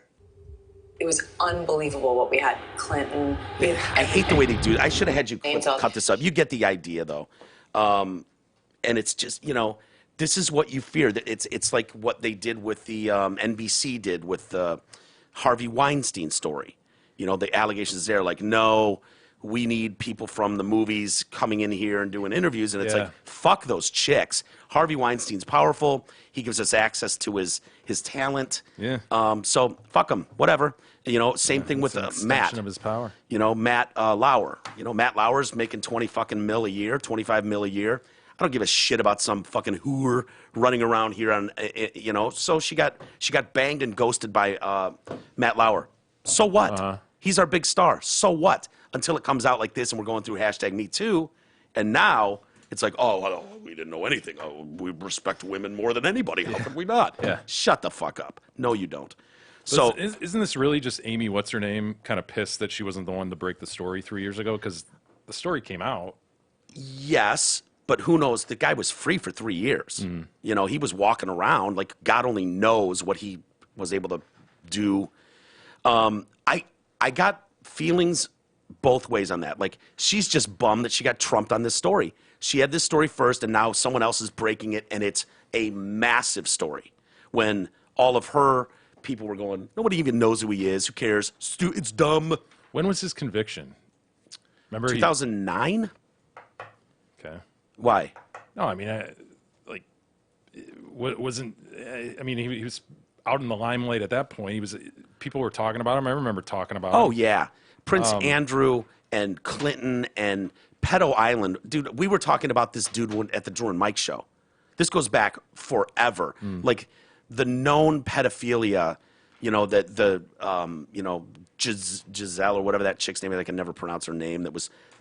It was unbelievable what we had. Clinton. I hate the way they do it. I should have had you cut this up. You get the idea though, and it's just this is what you fear. That it's like what they did with the NBC did with the Harvey Weinstein story. The allegations there, like no. We need people from the movies coming in here and doing interviews. And it's like, fuck those chicks. Harvey Weinstein's powerful. He gives us access to his talent. Yeah. So fuck him. Whatever. Same thing with Matt. Of his power. Matt Lauer. Matt Lauer's making 20 fucking mil a year, 25 mil a year. I don't give a shit about some fucking hooer running around here on, So she got banged and ghosted by Matt Lauer. So what? He's our big star. So what? Until it comes out like this and we're going through #MeToo, and now it's like, oh, we didn't know anything. Oh, we respect women more than anybody. How could we not? Yeah. Shut the fuck up. No, you don't. So isn't this really just Amy, what's her name, kind of pissed that she wasn't the one to break the story 3 years ago? Because the story came out. Yes, but who knows? The guy was free for 3 years. He was walking around. Like, God only knows what he was able to do. I got feelings both ways on that. Like, she's just bummed that she got trumped on this story. She had this story first, and now someone else is breaking it, and it's a massive story. When all of her people were going, nobody even knows who he is. Who cares? It's dumb. When was his conviction? Remember 2009? Okay. Why? No, I mean, wasn't. I mean, he was out in the limelight at that point. People were talking about him. I remember talking about him. Oh yeah, Prince Andrew and Clinton and Pedo Island, dude. We were talking about this dude at the Drew and Mike show. This goes back forever. Like the known pedophilia, that the Giselle or whatever that chick's name is, I can never pronounce her name, that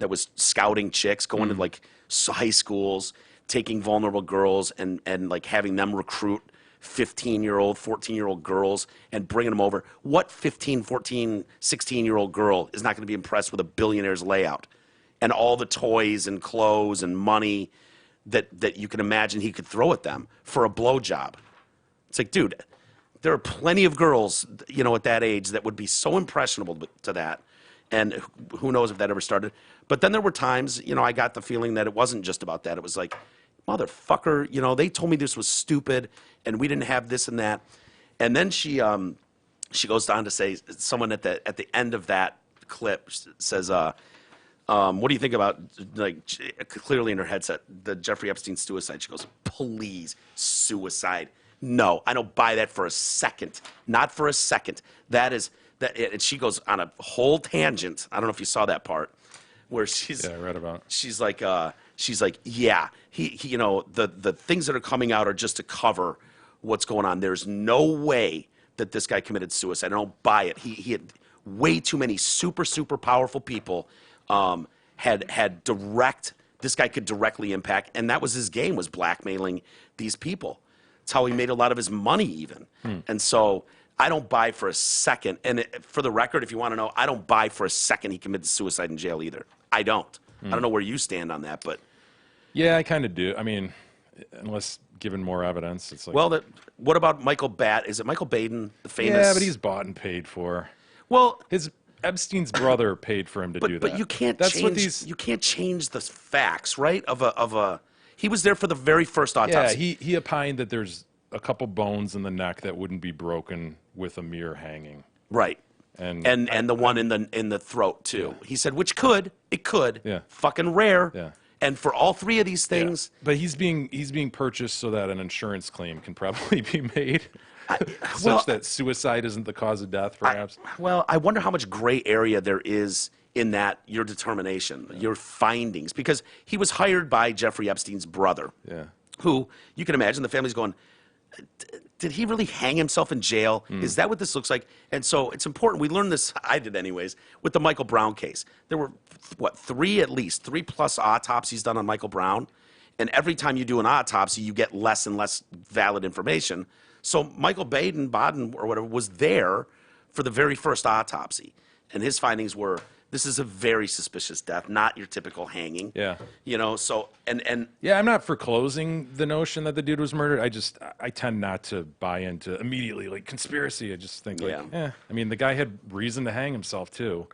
was scouting chicks, going to like high schools, taking vulnerable girls and like having them recruit 15-year-old, 14-year-old girls and bringing them over. What 15, 14, 16-year-old girl is not going to be impressed with a billionaire's layout and all the toys and clothes and money that you can imagine he could throw at them for a blowjob? It's like, dude, there are plenty of girls, at that age that would be so impressionable to that. And who knows if that ever started. But then there were times, I got the feeling that it wasn't just about that. It was like, motherfucker, they told me this was stupid and we didn't have this and that. And then she goes on to say, someone at the end of that clip says, what do you think about, like, clearly in her headset, the Jeffrey Epstein suicide? She goes, please, suicide. No, I don't buy that for a second. Not for a second. And she goes on a whole tangent. I don't know if you saw that part where I read about. She's like, yeah, he the things that are coming out are just to cover what's going on. There's no way that this guy committed suicide. I don't buy it. He had way too many super, super powerful people had direct. This guy could directly impact, and that was his game, was blackmailing these people. It's how he made a lot of his money, even. And so I don't buy for a second. And for the record, if you want to know, I don't buy for a second he committed suicide in jail either. I don't. I don't know where you stand on that, but yeah, I kind of do. I mean, unless given more evidence, it's like. Well, what about Michael Is it Michael Baden, the famous? Yeah, but he's bought and paid for. Well, Epstein's brother paid for him to do that. But you can't That's change. what these. You can't change the facts, right? Of a. He was there for the very first autopsy. Yeah, he opined that there's a couple bones in the neck that wouldn't be broken with a mere hanging. Right. And the one in the throat too. Yeah. He said, which could. Yeah. Fucking rare. Yeah. And for all three of these things. Yeah. But he's being purchased so that an insurance claim can probably be made. Such that suicide isn't the cause of death, perhaps. I wonder how much gray area there is in that, your determination, your findings, because he was hired by Jeffrey Epstein's brother, who you can imagine the family's going, did he really hang himself in jail? Is that what this looks like? And so it's important. We learned this, I did anyways, with the Michael Brown case. There were, at least 3+ autopsies done on Michael Brown. And every time you do an autopsy, you get less and less valid information. So Michael Baden or whatever was there for the very first autopsy. And his findings were, this is a very suspicious death, not your typical hanging. Yeah. So, and yeah, I'm not for closing the notion that the dude was murdered. I tend not to buy into immediately, like, conspiracy. I just think, I mean, the guy had reason to hang himself, too.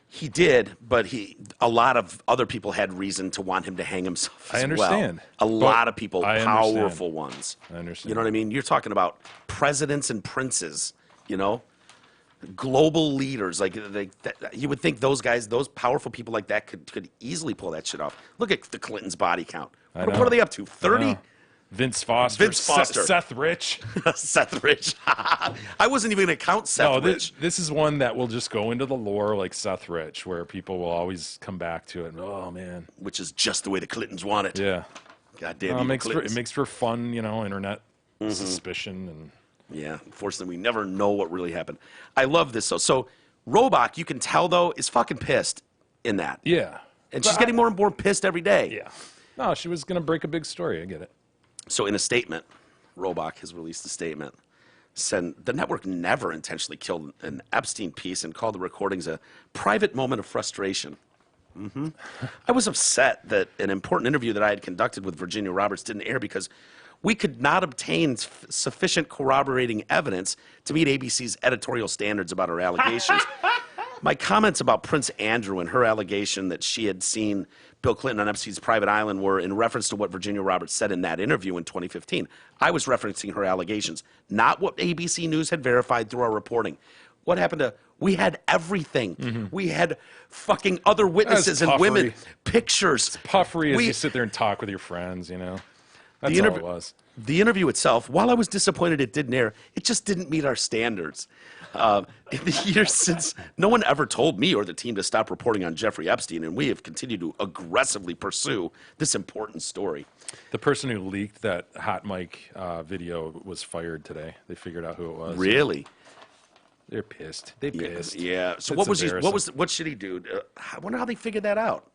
He did, but a lot of other people had reason to want him to hang himself as I understand. Well. A lot of people, powerful ones. I understand. You know what I mean? You're talking about presidents and princes, global leaders. Like, you would think those guys, those powerful people like that could easily pull that shit off. Look at the Clintons' body count. What are they up to? 30? Vince Foster. Seth Rich. Seth Rich. I wasn't even going to count Seth Rich. This is one that will just go into the lore like Seth Rich, where people will always come back to it. And, oh, man. Which is just the way the Clintons want it. Yeah. God damn it makes for fun, internet suspicion. And yeah, unfortunately, we never know what really happened. I love this, though. So Robach, you can tell, though, is fucking pissed in that. Yeah. And she's getting more and more pissed every day. Yeah. No, she was going to break a big story. I get it. So in a statement, Robach has released a statement, said the network never intentionally killed an Epstein piece and called the recordings a private moment of frustration. I was upset that an important interview that I had conducted with Virginia Roberts didn't air because we could not obtain sufficient corroborating evidence to meet ABC's editorial standards about her allegations. My comments about Prince Andrew and her allegation that she had seen Bill Clinton on Epstein's private island were in reference to what Virginia Roberts said in that interview in 2015. I was referencing her allegations, not what ABC News had verified through our reporting. What happened to, we had everything. We had fucking other witnesses and women, pictures. It's puffery as you sit there and talk with your friends, That's all it was. The interview itself, while I was disappointed it didn't air, it just didn't meet our standards. In the years since, no one ever told me or the team to stop reporting on Jeffrey Epstein, and we have continued to aggressively pursue this important story. The person who leaked that hot mic video was fired today. They figured out who it was. Really? They're pissed. They pissed. Yeah. So It's what should he do? I wonder how they figured that out.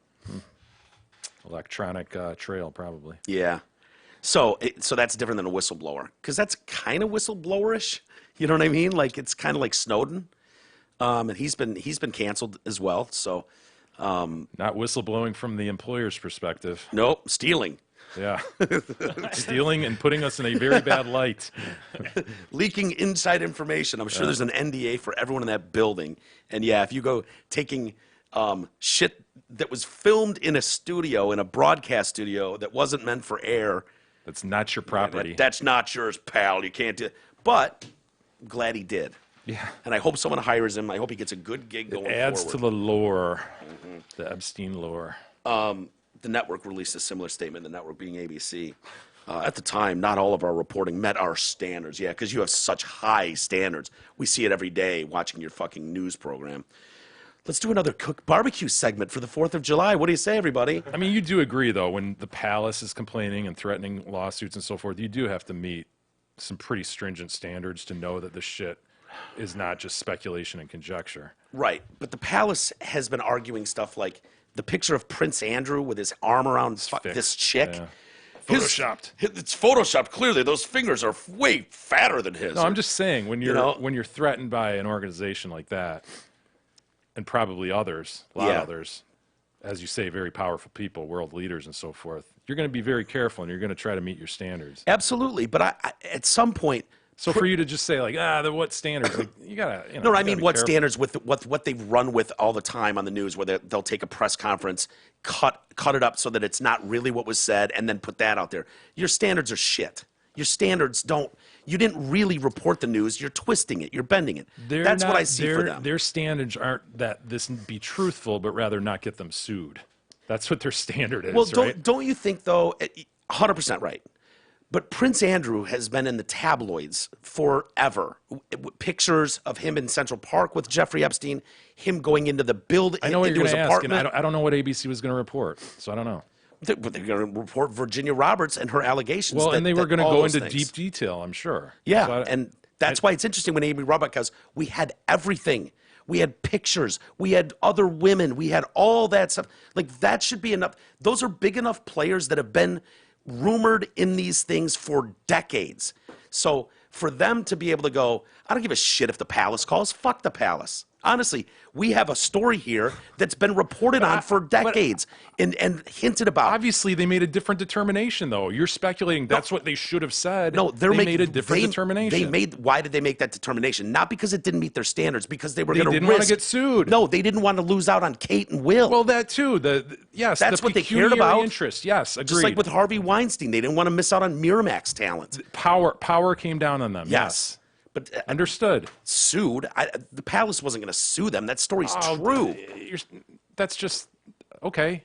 Electronic trail, probably. Yeah. So that's different than a whistleblower, because that's kind of whistleblowerish. You know what I mean? Like, it's kind of like Snowden, and he's been canceled as well. So not whistleblowing from the employer's perspective. Nope, stealing. Yeah, stealing and putting us in a very bad light. Leaking inside information. I'm sure there's an NDA for everyone in that building. And yeah, if you go taking shit that was filmed in a studio, in a broadcast studio that wasn't meant for air. That's not your property. That's not yours, pal. You can't do it. But glad he did. Yeah. And I hope someone hires him. I hope he gets a good gig going forward. It adds to the lore, the Epstein lore. The network released a similar statement, the network being ABC. At the time, not all of our reporting met our standards. Yeah, because you have such high standards. We see it every day watching your fucking news program. Let's do another cook barbecue segment for the 4th of July. What do you say, everybody? I mean, you do agree, though, when the palace is complaining and threatening lawsuits and so forth, you do have to meet some pretty stringent standards to know that this shit is not just speculation and conjecture. Right. But the palace has been arguing stuff like the picture of Prince Andrew with his arm around this chick. Yeah. Photoshopped. It's photoshopped, clearly. Those fingers are way fatter than his. No, I'm just saying, when you're threatened by an organization like that, and probably others, a lot of others, as you say, very powerful people, world leaders and so forth, you're going to be very careful and you're going to try to meet your standards. Absolutely. But I at some point... So for you to just say, like, what standards? Like, you got to, No, I mean, what standards with what they run with all the time on the news, where they'll take a press conference, cut it up so that it's not really what was said, and then put that out there. Your standards are shit. Your standards don't... You didn't really report the news. You're twisting it. You're bending it. That's what I see for them. Their standards aren't that this be truthful, but rather not get them sued. That's what their standard is, well, don't you think, though, 100% right. But Prince Andrew has been in the tabloids forever. Pictures of him in Central Park with Jeffrey Epstein, him going into the building, I know what into you're his going to ask, and apartment. I don't know what ABC was going to report, so I don't know. They're going to report Virginia Roberts and her allegations. Well, and they were going to go into deep detail, I'm sure. Yeah, so and that's why it's interesting when Amy Roberts, because we had everything. We had pictures. We had other women. We had all that stuff. Like, that should be enough. Those are big enough players that have been rumored in these things for decades. So for them to be able to go, I don't give a shit if the palace calls. Fuck the palace. Honestly, we have a story here that's been reported on for decades and hinted about. Obviously, they made a different determination, though. You're speculating that's what they should have said. No, they made a different determination. Why did they make that determination? Not because it didn't meet their standards, because they were going to risk. They didn't want to get sued. No, they didn't want to lose out on Kate and Will. Well, that too. Yes, that's the what they cared about. Interest. Yes, agreed. Just like with Harvey Weinstein, they didn't want to miss out on Miramax talent. Power came down on them. Yes. But understood. Sued. The palace wasn't going to sue them. That story's true. That's just okay.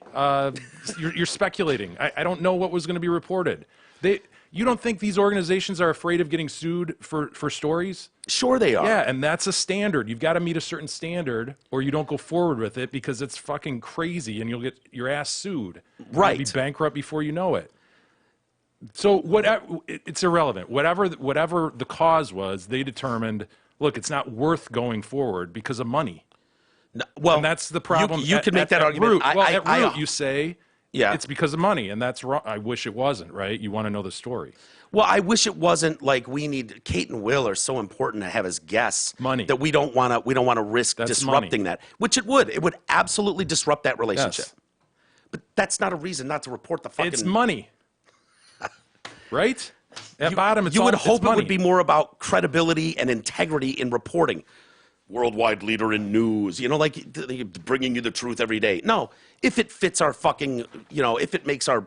You're speculating. I don't know what was going to be reported. You don't think these organizations are afraid of getting sued for stories? Sure they are. Yeah, and that's a standard. You've got to meet a certain standard, or you don't go forward with it because it's fucking crazy, and you'll get your ass sued. Right. You'll be bankrupt before you know it. So it's irrelevant. Whatever the cause was, they determined, look, it's not worth going forward because of money. No, well, and that's the problem. You can make that argument. At root, you say, yeah, it's because of money, and that's wrong. I wish it wasn't, right? You want to know the story. Well, I wish it wasn't. Like, we need Kate and Will are so important to have as guests. Money. That we don't want to risk disrupting that. Which it would. It would absolutely disrupt that relationship. Yes. But that's not a reason not to report the fucking. It's money. Right? At bottom, you would hope it would be more about credibility and integrity in reporting. Worldwide leader in news, like bringing you the truth every day. No, if it fits our fucking, if it makes our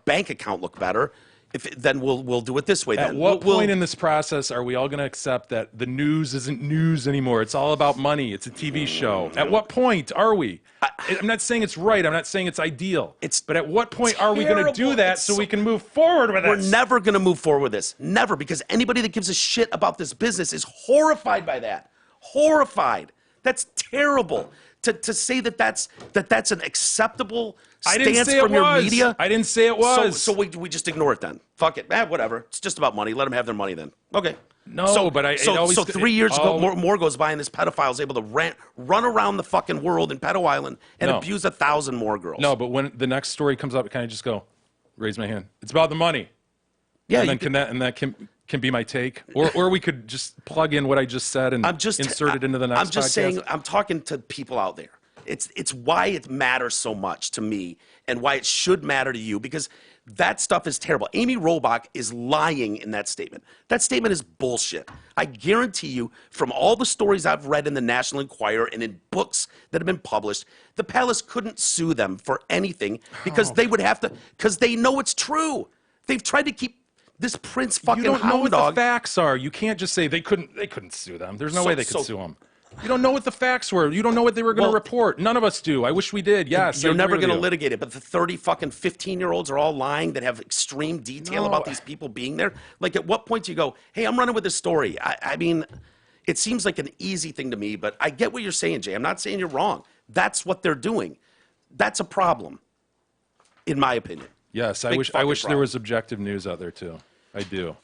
bank account look better, Then we'll do it this way. At then. what We'll- point in this process are we all going to accept that the news isn't news anymore? It's all about money. It's a TV show. At what point are we? I'm not saying it's right. I'm not saying it's ideal. But at what point are we going to do that so we can move forward with We're this? never going to move forward with this. Never, because anybody that gives a shit about this business is horrified by that. Horrified. That's terrible. To say that's an acceptable I didn't stance say it from your was. media. I didn't say it was. So we just ignore it then. Fuck it. Whatever. It's just about money. Let them have their money then. Okay. No, so, but it so, always- so 3 years ago, oh. more goes by, and this pedophile is able to run around the fucking world in Pedo Island and No. abuse 1,000 more girls. No, but when the next story comes up, can I just go, raise my hand? It's about the money. Yeah, and then that can be my take, or we could just plug in what I just said and insert it into the next. I'm just podcast. saying. I'm talking to people out there. It's why it matters so much to me and why it should matter to you, because that stuff is terrible. Amy Robach is lying in that statement. That statement is bullshit. I guarantee you, from all the stories I've read in the National Enquirer and in books that have been published, the palace couldn't sue them for anything because they would have to, because they know it's true. They've tried to keep this prince fucking You don't know hound what dog. the facts are. You can't just say they couldn't sue them. There's no So- way they could so- sue them. You don't know what the facts were. You don't know what they were going to report. None of us do. I wish we did. Yes, You're I never agree going to with you. litigate it, but the 30 fucking 15-year-olds are all lying that have extreme detail No. about these people being there. Like, at what point do you go, hey, I'm running with this story? I mean, it seems like an easy thing to me, but I get what you're saying, Jay. I'm not saying you're wrong. That's what they're doing. That's a problem, in my opinion. Yes, I Big wish fucking there problem. was objective news out there too. I do.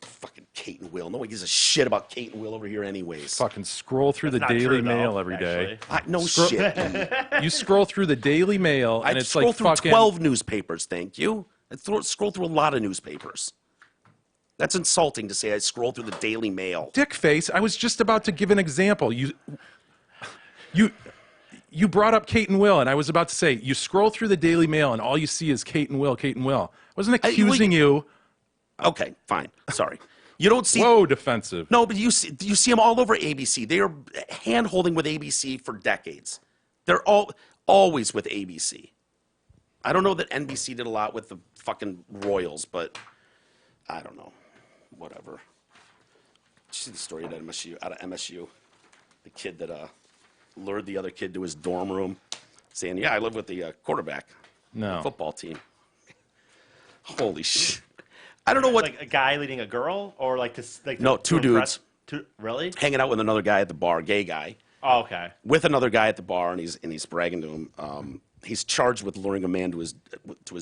Fucking Kate and Will. Nobody gives a shit about Kate and Will over here anyways. Fucking scroll through That's the not Daily true, though, Mail every day. No Scroll- shit. dude. You scroll through the Daily Mail, I and it's scroll like through fucking 12 newspapers, thank you. I scroll through a lot of newspapers. That's insulting to say I scroll through the Daily Mail. dick face. I was just about to give an example. You brought up Kate and Will, and I was about to say you scroll through the Daily Mail, and all you see is Kate and Will, Kate and Will. I wasn't accusing you. Okay, fine. Sorry. You don't see. Whoa, defensive. No, but you see them all over ABC. They are hand holding with ABC for decades. They're always with ABC. I don't know that NBC did a lot with the fucking Royals, but I don't know. Whatever. Did you see the story at MSU? The kid that lured the other kid to his dorm room, saying, "Yeah, I live with the quarterback, No. the football team." Holy shit! I don't know what. Like a guy leading a girl, or like this? Like No, two impress- really? Hanging out with another guy at the bar, gay guy. Oh, okay. With another guy at the bar, and he's bragging to him. He's charged with luring a man to his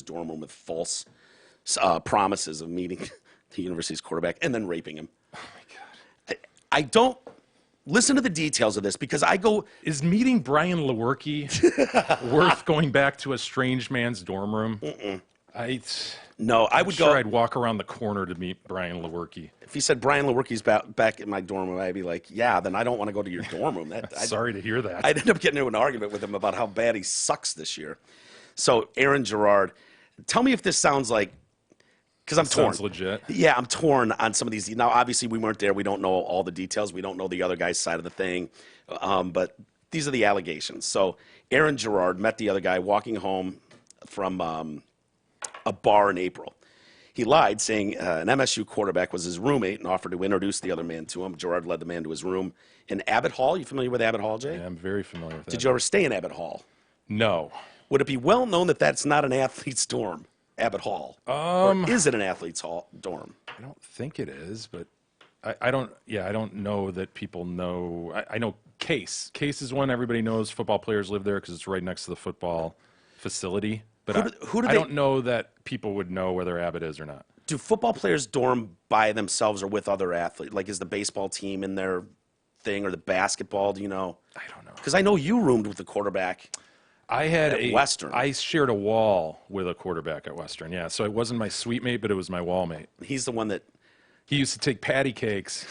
dorm room with false promises of meeting the university's quarterback and then raping him. Oh my god! I don't listen to the details of this because I go. Is meeting Brian Lewerke worth going back to a strange man's dorm room? No, I would I'm sure go. I'd walk around the corner to meet Brian Lewerke. If he said Brian Lewerke's back in my dorm room, I'd be like, yeah, then I don't want to go to your dorm room. Sorry to hear that. I'd end up getting into an argument with him about how bad he sucks this year. So, Aaron Gerard, tell me if this sounds like, because I'm torn. Sounds legit. Yeah, I'm torn on some of these. Now, obviously, we weren't there. We don't know all the details. We don't know the other guy's side of the thing. But these are the allegations. So, Aaron Gerard met the other guy walking home from a bar in April. He lied, saying an MSU quarterback was his roommate and offered to introduce the other man to him. Gerard led the man to his room in Abbott Hall. You familiar with Abbott Hall, Jay? Yeah, I'm very familiar with that. Did you ever stay in Abbott Hall? No. Would it be well known that that's not an athlete's dorm, Abbott Hall? Or is it an athlete's dorm? I don't think it is, but I don't know that people know. I know Case. Case is one everybody knows. Football players live there because it's right next to the football facility. But I don't know that people would know whether Abbott is or not. Do football players dorm by themselves or with other athletes? Like, is the baseball team in their thing or the basketball? Do you know? I don't know. Because I know you roomed with the quarterback. I had at Western. I shared a wall with a quarterback at Western. Yeah, so it wasn't my suite mate, but it was my wall mate. He's the one that he used to take patty cakes,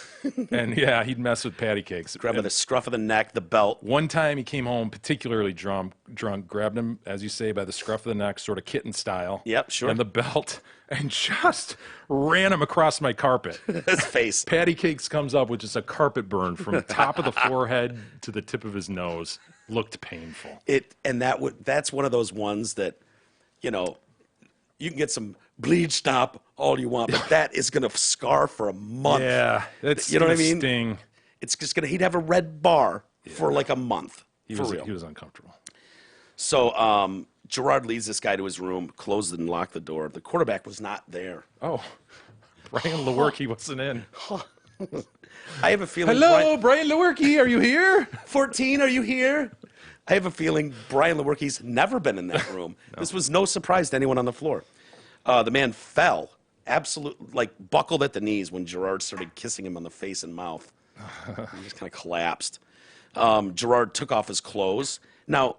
and yeah, he'd mess with patty cakes. Grab by the scruff of the neck, the belt. One time he came home particularly drunk, grabbed him, as you say, by the scruff of the neck, sort of kitten style. Yep, sure. And the belt, and just ran him across my carpet. His face. Patty cakes comes up with just a carpet burn from the top of the forehead to the tip of his nose. Looked painful. That's one of those ones that, you know, You can get some bleach stop all you want, but that is going to scar for a month. Yeah, that's you know what I mean. Sting. It's just gonna. He'd have a red bar for like a month. He for real. He was uncomfortable. So Gerard leads this guy to his room, closed and locked the door. The quarterback was not there. Oh, Brian Lewerke wasn't in. I have a feeling. Hello, Brian Lewerke, are you here? 14, are you here? I have a feeling Brian Lewerke's never been in that room. No. This was no surprise to anyone on the floor. The man fell, absolutely, like buckled at the knees when Gerard started kissing him on the face and mouth. He just kind of collapsed. Gerard took off his clothes. Now,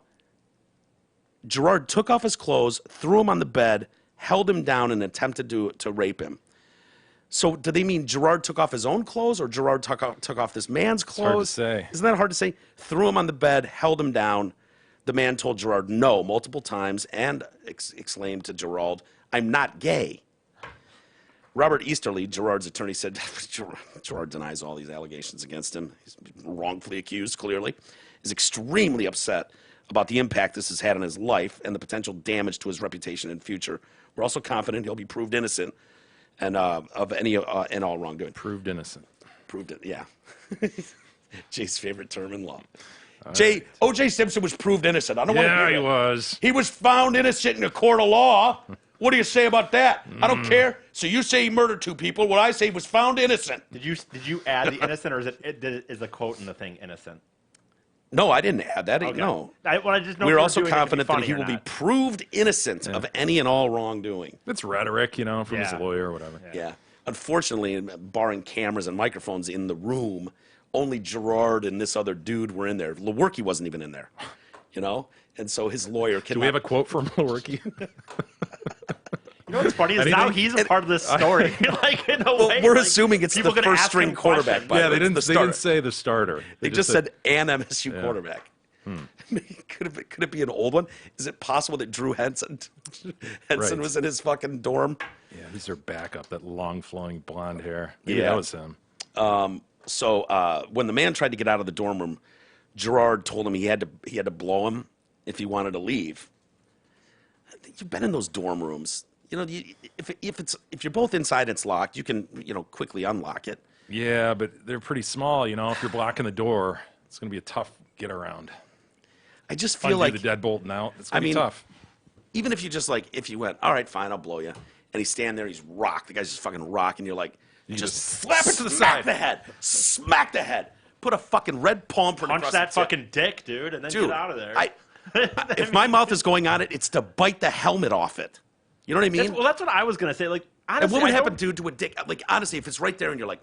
Gerard took off his clothes, threw him on the bed, held him down, and attempted to rape him. So, do they mean Gerard took off his own clothes, or Gerard took off this man's clothes? It's hard to say. Isn't that hard to say? Threw him on the bed, held him down. The man told Gerard no multiple times and exclaimed to Gerard, "I'm not gay." Robert Easterly, Gerard's attorney, said Gerard denies all these allegations against him. He's wrongfully accused, clearly. Is extremely upset about the impact this has had on his life and the potential damage to his reputation in the future. We're also confident he'll be proved innocent and of any and all wrongdoing. Proved innocent. Proved it, yeah. Jay's favorite term in law. O.J. Simpson was proved innocent. I don't want to hear he it. was. He was found innocent in a court of law. What do you say about that? I don't care. So you say he murdered 2 people. What I say he was found innocent. Did you add the innocent, or is the quote in the thing innocent? No, I didn't add that. Okay. No. I just know we're also confident that he will be proved innocent of any and all wrongdoing. It's rhetoric, from his lawyer or whatever. Yeah. Unfortunately, barring cameras and microphones in the room, only Gerard and this other dude were in there. Lewerke wasn't even in there, And so his lawyer Do we have a quote from Lewerke? You know what's funny is now he's a part of this story. Like in a way, we're assuming it's the first string quarterback. Yeah, they didn't say the starter. They just said an MSU quarterback. Could it be an old one? Is it possible that Drew Henson was in his fucking dorm? Yeah, he's their backup. That long flowing blonde hair. Maybe that was him. So when the man tried to get out of the dorm room, Gerard told him he had to blow him if he wanted to leave. You've been in those dorm rooms. If you're both inside, it's locked. You can quickly unlock it. Yeah, but they're pretty small. If you're blocking the door, it's going to be a tough get around. I just feel like the deadbolt and out. It's going to be tough. Even if you just if you went, all right, fine, I'll blow you, and he's standing there, he's rocked. The guy's just fucking rock, and you're like, you just slap it to the smack side, smack the head, put a fucking red palm print punch across that the fucking dick, dude, and then get out of there. If my mouth is going on it, it's to bite the helmet off it. You know what I mean? That's what I was gonna say. Like, honestly, and what would happen, dude, to a dick? Like, honestly, if it's right there and you're like,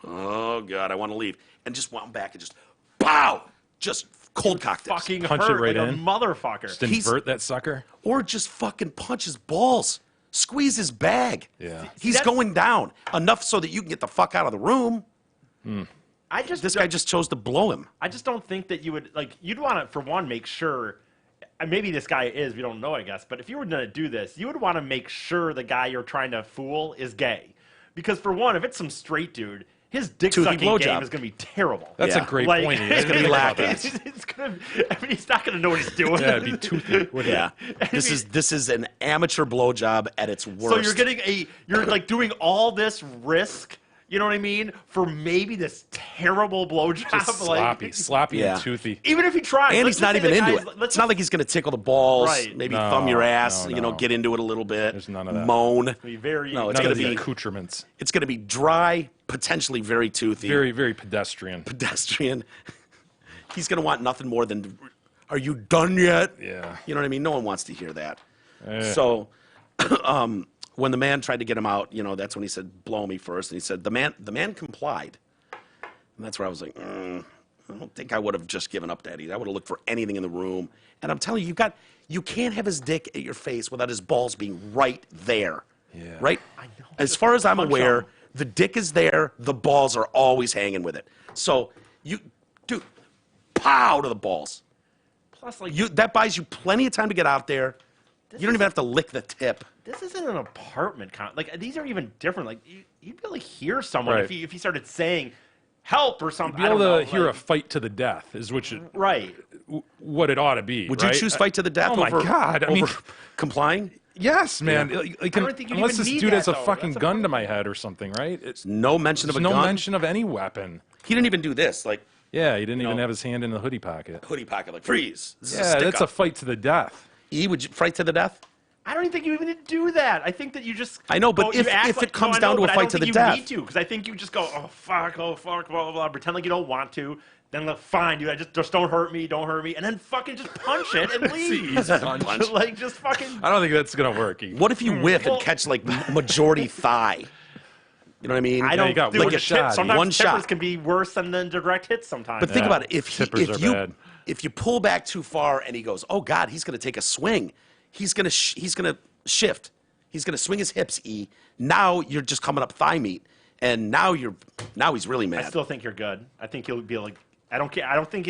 oh god, I want to leave, and just want back and just, pow, just cold cock this. Fucking punch hurt it right like in, a motherfucker. Just invert that sucker, or just fucking punch his balls, squeeze his bag. Yeah, he's going down enough so that you can get the fuck out of the room. This guy just chose to blow him. I just don't think that you would you'd want to, for one, make sure. Maybe this guy is, we don't know, I guess. But if you were going to do this, you would want to make sure the guy you're trying to fool is gay. Because for one, if it's some straight dude, his dick-sucking game is going to be terrible. That's a great point. It's going to be lacking. He's not going to know what he's doing. Yeah, it'd be toothy. Yeah. This is an amateur blowjob at its worst. So you're doing all this risk, you know what I mean, for maybe this terrible blowjob. Just sloppy and toothy. Even if he tries. And he's not even into it. It's not like he's going to tickle the balls, maybe thumb your ass, get into it a little bit. There's none of that. Moan. It's going to none of be the accoutrements. It's going to be dry, potentially very toothy. Very, very pedestrian. He's going to want nothing more than, are you done yet? Yeah. You know what I mean? No one wants to hear that. So, when the man tried to get him out, that's when he said, blow me first. And he said, the man complied. And that's where I was like, I don't think I would have just given up that easy. I would have looked for anything in the room. And I'm telling you, you can't have his dick at your face without his balls being right there. Yeah. Right? I know. As far as I'm aware, the dick is there. The balls are always hanging with it. So, dude, pow to the balls. Plus, that buys you plenty of time to get out there. You don't even have to lick the tip. This isn't an apartment. These are even different. You'd be able to hear someone if he started saying, help or something. Be able to hear a fight to the death is what it ought to be. Would you choose fight to the death? Oh my God! I mean, complying. Yes, man. Yeah. Like, I don't think you'd unless even this need dude that, has a though. fucking That's a gun to my head or something, right? It's no mention of a no gun. mention of any weapon. He didn't even do this. Like, yeah, he didn't even have his hand in the hoodie pocket. Like freeze. This is Yeah, that's a stick-up. fight to the death. Would you fight to the death? I don't even think you even need to do that. I think that you just. I know, but you if act it comes down to a fight to the death, death. I don't think you need to because I think you just go, oh fuck, blah blah blah, pretend like you don't want to. Then like, fine, dude, just don't hurt me, and then fucking just punch it and leave. Punch. Like just fucking. I don't think that's gonna work. What if you whiff and catch like majority thigh? You know what I mean? I don't. you got Dude, one a shot. tip, sometimes One tippers shot. can be worse than the direct hits sometimes. But think Yeah. about it. Tippers are bad. If you pull back too far and he goes, oh God, he's going to take a swing. He's going to shift. He's going to swing his hips. Now you're just coming up thigh meat, and now he's really mad. I still think you're good. I think you'll be like, I don't care. I don't think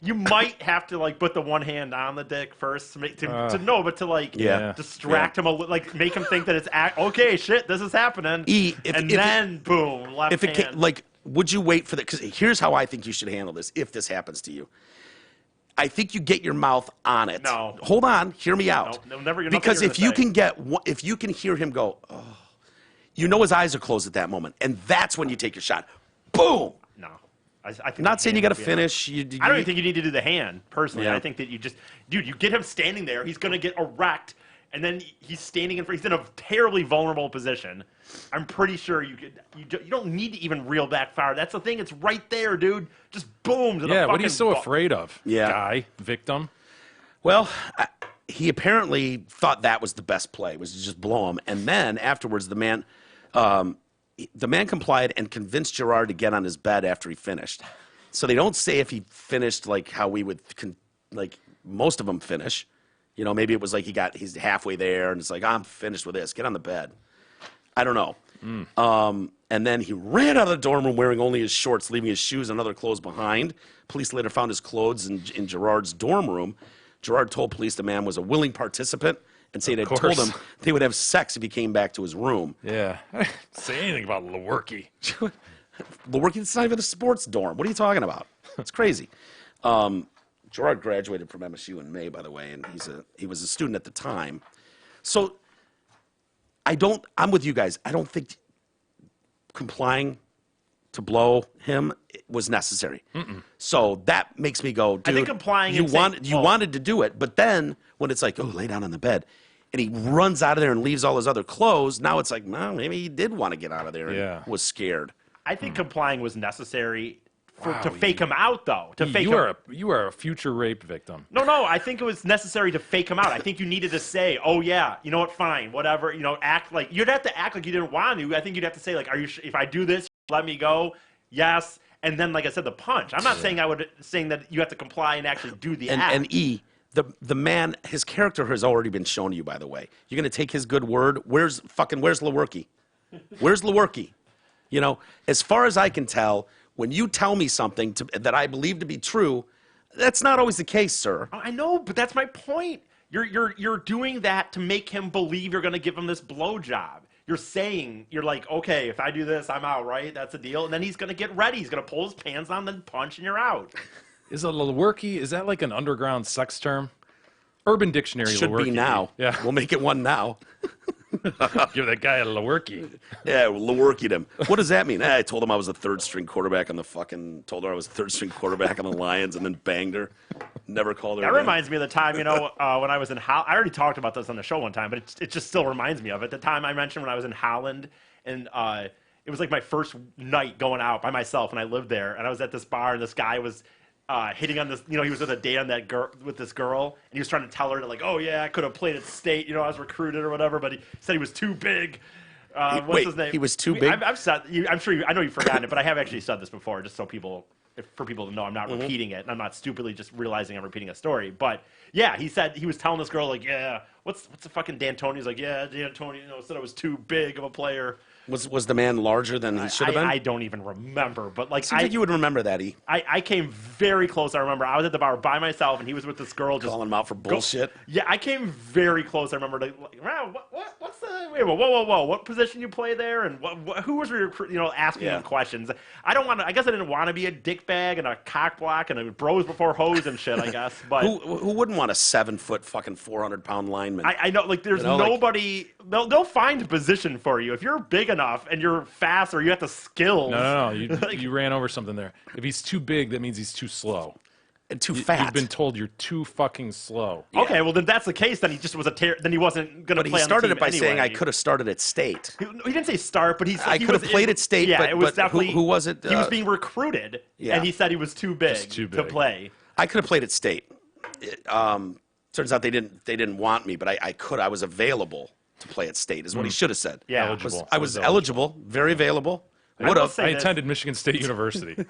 you might have to like put the one hand on the dick first to distract him a little, like make him think that it's okay. Shit, this is happening. Then boom, left hand. Would you wait for that? Because here's how I think you should handle this if this happens to you. I think you get your mouth on it. No. Hold on. Hear me out. No, never. Because if you can hear him go, oh, you know his eyes are closed at that moment, and that's when you take your shot. Boom. No. I think Not saying you got to to finish. I don't even think you need to do the hand personally. Yeah. I think that you get him standing there. He's going to get erect, and then he's standing he's in a terribly vulnerable position. I'm pretty sure you don't need to even reel back far. That's the thing. It's right there, dude. Just boom. To the What are you so afraid of? Yeah. Guy, victim. Well, he apparently thought that was the best play, was to just blow him. And then afterwards, the man complied and convinced Gerard to get on his bed after he finished. So they don't say if he finished like how we would, like most of them finish. You know, maybe it was like he's halfway there and it's like, I'm finished with this. Get on the bed. I don't know. And then he ran out of the dorm room wearing only his shorts, leaving his shoes and other clothes behind. Police later found his clothes in Gerard's dorm room. Gerard told police the man was a willing participant and said they'd told him they would have sex if he came back to his room. Yeah. Say anything about Lewerke. Lewerke, it's not even a sports dorm. What are you talking about? It's crazy. Gerard graduated from MSU in May, by the way, and he was a student at the time. So I'm with you guys. I don't think complying to blow him was necessary. So that makes me go, dude, I think complying you and wanted to do it, but then when it's like, oh, lay down on the bed, and he runs out of there and leaves all his other clothes, now it's like, well, maybe he did want to get out of there and was scared. I think complying was necessary to fake him out, though. You are a future rape victim. No, I think it was necessary to fake him out. I think you needed to say, oh, yeah, you know what, fine, whatever, act like, you'd have to act like you didn't want to. I think you'd have to say, like, if I do this, let me go, yes, and then, like I said, the punch. I'm not saying that you have to comply and actually do the act. And the man, his character has already been shown to you, by the way. You're going to take his good word. Where's Lewerke? Where's Lewerke? You know, as far as I can tell, when you tell me something that I believe to be true, that's not always the case, sir. I know, but that's my point. You're doing that to make him believe you're going to give him this blowjob. You're like, okay, if I do this, I'm out, right? That's a deal. And then he's going to get ready. He's going to pull his pants on, then punch, and you're out. Is a Lewerke, is that like an underground sex term? Urban Dictionary Should Lewerke. be now. Yeah. We'll make it one now. Give that guy a Lewerke. Yeah, Lewerke'd him. What does that mean? I told him I was a third-string quarterback on the told her I was a third-string quarterback on the Lions and then banged her. Never called her That again. reminds me of the time, when I was in Holland. I already talked about this on the show one time, but it just still reminds me of it. The time I mentioned when I was in Holland, and it was like my first night going out by myself, and I lived there, and I was at this bar, and this guy was hitting on this, he was with a date on with this girl, and he was trying to tell her to like, oh yeah, I could have played at state, I was recruited or whatever, but he said he was too big. What's his name? He was too big? I've said, I'm sure I know you've forgotten it, but I have actually said this before, just so for people to know I'm not repeating it, and I'm not stupidly just realizing I'm repeating a story. But yeah, he said he was telling this girl like, yeah, what's the fucking D'Antoni? He's like, yeah, D'Antoni, said I was too big of a player. Was the man larger than he should have been? I don't even remember, but like, Seems like you would remember that, E. I came very close. I remember I was at the bar by myself, and he was with this girl. Just calling him out for bullshit. Yeah, I came very close. I remember, wow, whoa. What position you play there? And who was asking him questions? I guess I didn't want to be a dickbag and a cockblock and a bros before hoes and shit, I guess. But who wouldn't want a 7-foot fucking 400-pound lineman? I know, like, there's nobody. They'll find a position for you if you're big enough and you're fast or you have the skills. No. You ran over something there. If he's too big, that means he's too slow. And too fat. You've been told you're too fucking slow. Yeah. Okay, well then that's the case. Then he just was then he wasn't going to play. But he started on the team it by anyway. saying I could have started at State. He didn't say start, but I could have played at State. Yeah, but, it was definitely who was it? He was being recruited, and he said he was too big to play. I could have played at State. Turns out they didn't want me, but I could. I was available to play at State. Is what he should have said. Yeah, I was eligible, very available. I attended Michigan State University.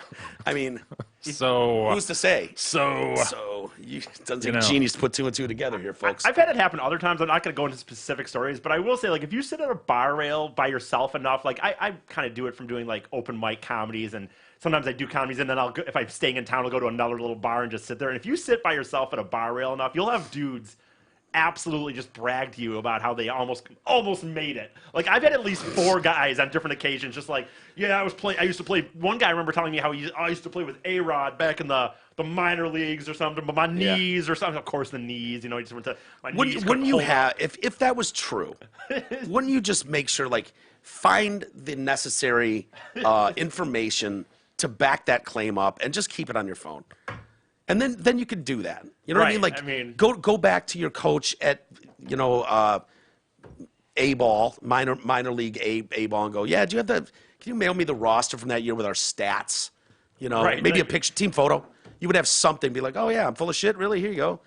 I mean, so who's to say? So you doesn't take a genius to put 2 and 2 together here, folks. I've had it happen other times. I'm not going to go into specific stories, but I will say, like, if you sit at a bar rail by yourself enough, like I kind of do it from doing like open mic comedies, and sometimes I do comedies, and then I'll go, if I'm staying in town, I'll go to another little bar and just sit there. And if you sit by yourself at a bar rail enough, you'll have dudes absolutely just brag to you about how they almost made it. Like, I've had at least 4 guys on different occasions just like, yeah, I used to play. One guy I remember telling me how I used to play with A-Rod back in the minor leagues or something, but my knees or something. Of course, the knees. He just went to my knees. Wouldn't you have if that was true? Wouldn't you just make sure, like, find the necessary information to back that claim up and just keep it on your phone? And then you could do that. You know what I mean? Like, go back to your coach at, A-ball, minor league A-ball, and go, yeah, can you mail me the roster from that year with our stats? Maybe a picture, team photo. You would have something, be like, oh, yeah, I'm full of shit, really? Here you go.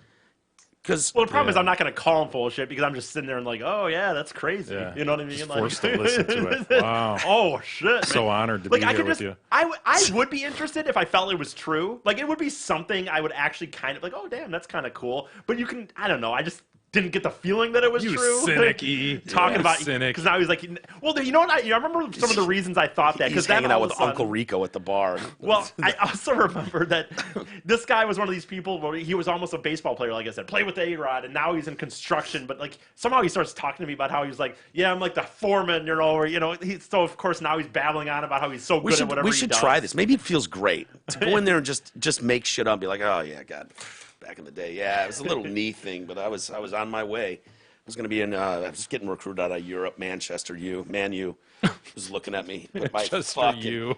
Well, the problem is I'm not going to call him full of shit because I'm just sitting there and like, oh, yeah, that's crazy. Yeah. You know what I mean? Just like, forced to listen to it. Wow. Oh, shit. So honored to be here with you. I would be interested if I felt it was true. Like, it would be something I would actually kind of like, oh, damn, that's kind of cool. But I don't know. I just didn't get the feeling that it was true. Cynic-y. Talking about cynic. Because now he's like, well, you know what? I remember some of the reasons I thought that. He's hanging out with Uncle Rico at the bar. Well, I also remember that this guy was one of these people where he was almost a baseball player, like I said, play with the A-Rod, and now he's in construction. But like somehow he starts talking to me about how he's like, yeah, I'm like the foreman, so of course now he's babbling on about how he's so good at whatever he does. We should try this. Maybe it feels great to go in there and just make shit up and be like, oh yeah, God, back in the day, yeah, it was a little knee thing, but I was on my way. I was going to be I was getting recruited out of Europe, Manchester Man U. Was looking at me with my U.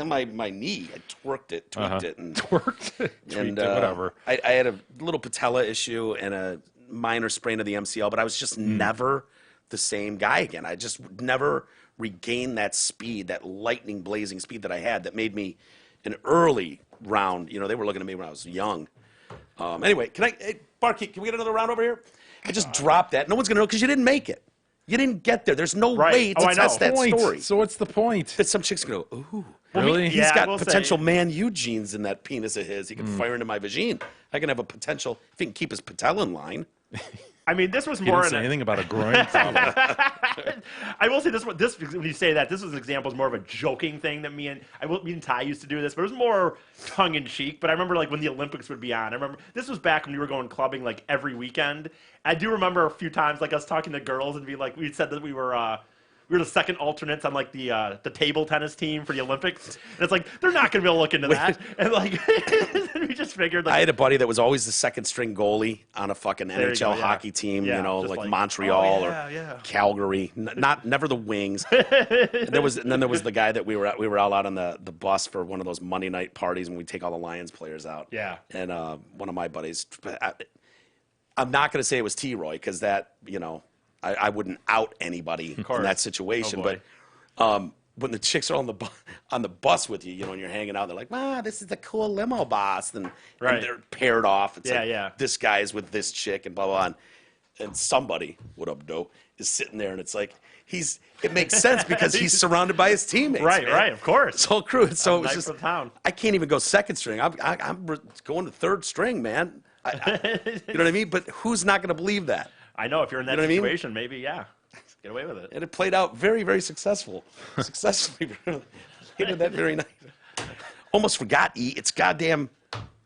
my knee. I tweaked it, and tweaked it, whatever. I had a little patella issue and a minor sprain of the MCL, but I was just never the same guy again. I just never regained that speed, that lightning blazing speed that I had that made me an early round. They were looking at me when I was young. Anyway, Barkeep, can we get another round over here? I just dropped that. No one's going to know because you didn't make it. You didn't get there. There's no way to test that story. So what's the point? That some chick's going to go, ooh. Really? He's got potential Man U genes in that penis of his. He can fire into my vagine. I can have a potential, if he can keep his patella in line. I mean, this was more. You didn't say anything about a groin problem. I will say this when you say that, this was an example is more of a joking thing that me and Ty used to do this, but it was more tongue in cheek. But I remember like when the Olympics would be on. I remember this was back when we were going clubbing like every weekend. I do remember a few times like us talking to girls and be like, we said that we were the second alternates on like the table tennis team for the Olympics. And it's like they're not going to be able to look into that. And like we just figured. Like, I had a buddy that was always the second string goalie on a fucking NHL hockey team. Like Montreal or Calgary. Never the Wings. and there was the guy that we were all out on the bus for one of those Monday night parties when we take all the Lions players out. Yeah. And one of my buddies. I'm not going to say it was T-Roy because that I wouldn't out anybody in that situation, but when the chicks are on the bus with you, and you're hanging out, they're like, "Wow, this is the cool limo boss," and they're paired off. It's this guy is with this chick, and blah blah, and somebody, what up, dope, is sitting there, and it's like it makes sense because he's surrounded by his teammates, right, of course, his whole crew. So it's just I can't even go second string. I'm going to third string, man. You know what I mean? But who's not going to believe that? I know if you're in that situation, maybe, get away with it. And it played out very, very successfully. Later that very night. Almost forgot, it's goddamn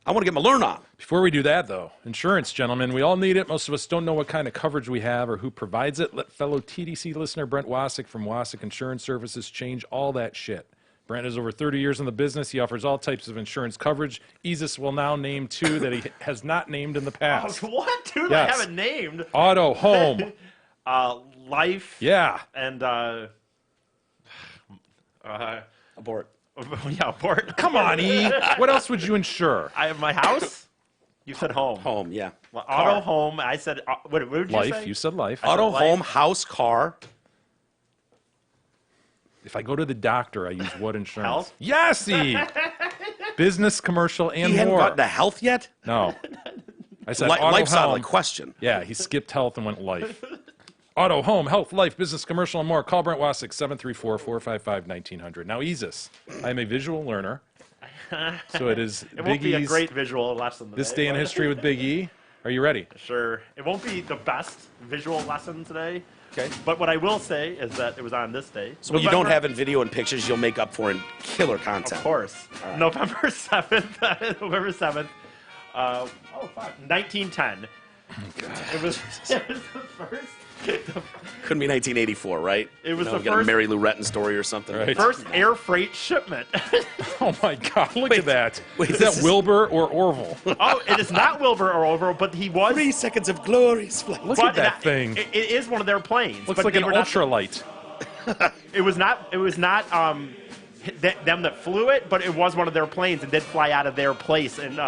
I want to get my learn on. Before we do that, though, insurance, gentlemen, we all need it. Most of us don't know what kind of coverage we have or who provides it. Let fellow TDC listener Brent Wasik from Wasik Insurance Services change all that shit. Brent has over 30 years in the business. He offers all types of insurance coverage. Easus will now name 2 that he has not named in the past. What? 2 that Yes. I haven't named? Auto, home. Life. Yeah. And abort. Yeah, abort. Come on, E. What else would you insure? I have my house. You said home. Home, yeah. Well, auto, home. I said, what did you Life. say? You said life. Auto, life. home, house, car. If I go to the doctor, I use what insurance? Health? Yes, E. Business, commercial, and He hadn't more. gotten to health yet? No. I said auto, Life's out of home. the question. Yeah, he skipped health and went life. Auto, home, health, life, business, commercial, and more. Call Brent Wasik, 734-455-1900. Now, Easus, I'm a visual learner, so it is It won't Big be a E's great visual lesson today. This Day in but- History with Big E. Are you ready? Sure. It won't be the best visual lesson today. Okay. But what I will say is that it was on this day. So what you don't have in video and pictures, you'll make up for in killer content. Of course. All right. November 7th. November 7th. 1910. It was the first. Couldn't be 1984, right? It was You know, the we got a first- Mary Lou Retton story or something. Right. First air freight shipment. Oh, my God. Look at that. wait, is this that is- Wilbur or Orville? Oh, it is not Wilbur or Orville, but he was. 3 seconds of glorious flight. Look but at that thing. It is one of their planes. Looks but like they an were not- ultralight. It was not. It was not them that flew it, but it was one of their planes and did fly out of their place in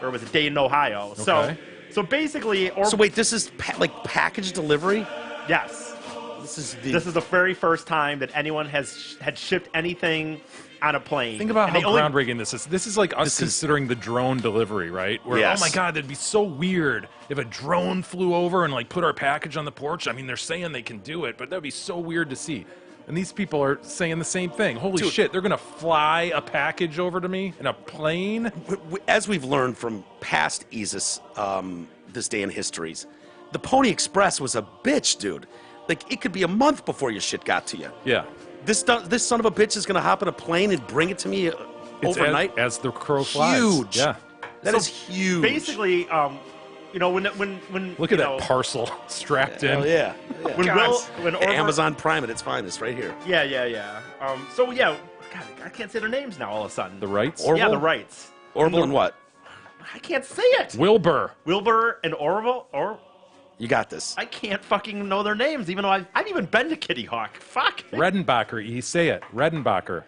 or was it Dayton, Ohio? Okay. So basically, So wait, this is like package delivery? yes, This is the very first time that anyone had shipped anything on a plane. Think about And how they only- groundbreaking this is. This is like us considering the drone delivery, right? Where, Yes. oh my God, that'd be so weird if a drone flew over and like put our package on the porch. I mean, they're saying they can do it, but that'd be so weird to see. And these people are saying the same thing. Holy Dude. shit, they're going to fly a package over to me in a plane? As we've learned from past Easus, This Day in Histories, the Pony Express was a bitch, dude. Like, it could be a month before your shit got to you. Yeah. This son of a bitch is going to hop in a plane and bring it to me It's overnight. as the crow flies. Huge. Yeah. That So is huge. Basically, you know, when Look you at know, that parcel strapped in. Hell yeah. When Orville, Amazon Prime at its finest, right here. Yeah. So yeah, God, I can't say their names now all of a sudden. The rights? Yeah, the rights. Orville and what? I can't say it. Wilbur. Wilbur and Orville, You got this. I can't fucking know their names, even though I've even been to Kitty Hawk. Fuck. Redenbacher. You say it. Redenbacher.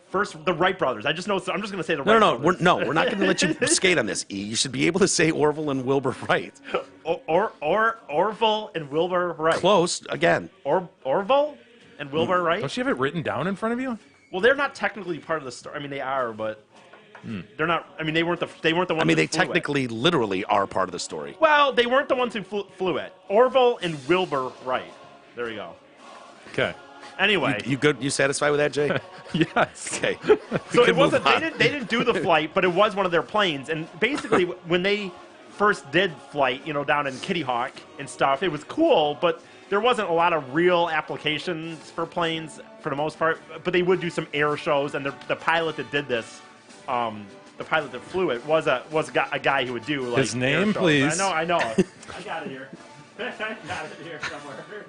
First, the Wright brothers. I just know. I'm just gonna say the No, Wright no, brothers. we're not going to let you skate on this, E. You should be able to say Orville and Wilbur Wright. Orville and Wilbur Wright. Close, again. Orville and Wilbur Wright. Don't you have it written down in front of you? Well, they're not technically part of the story. I mean, they are, but they're not. I mean, they weren't the ones. I mean, who they flew it. technically, literally are part of the story. Well, they weren't the ones who flew it. Orville and Wilbur Wright. There you go. Okay. Anyway, You good? You satisfied with that, Jay? Yes. Okay. so We it can wasn't. move on. They didn't do the flight, but it was one of their planes. And basically, when they first did flight, you know, down in Kitty Hawk and stuff, it was cool, but there wasn't a lot of real applications for planes for the most part. But they would do some air shows, and the pilot that did this, the pilot that flew it, was a guy who would do like His air name, shows. please. I know. I got it here. I got it here somewhere.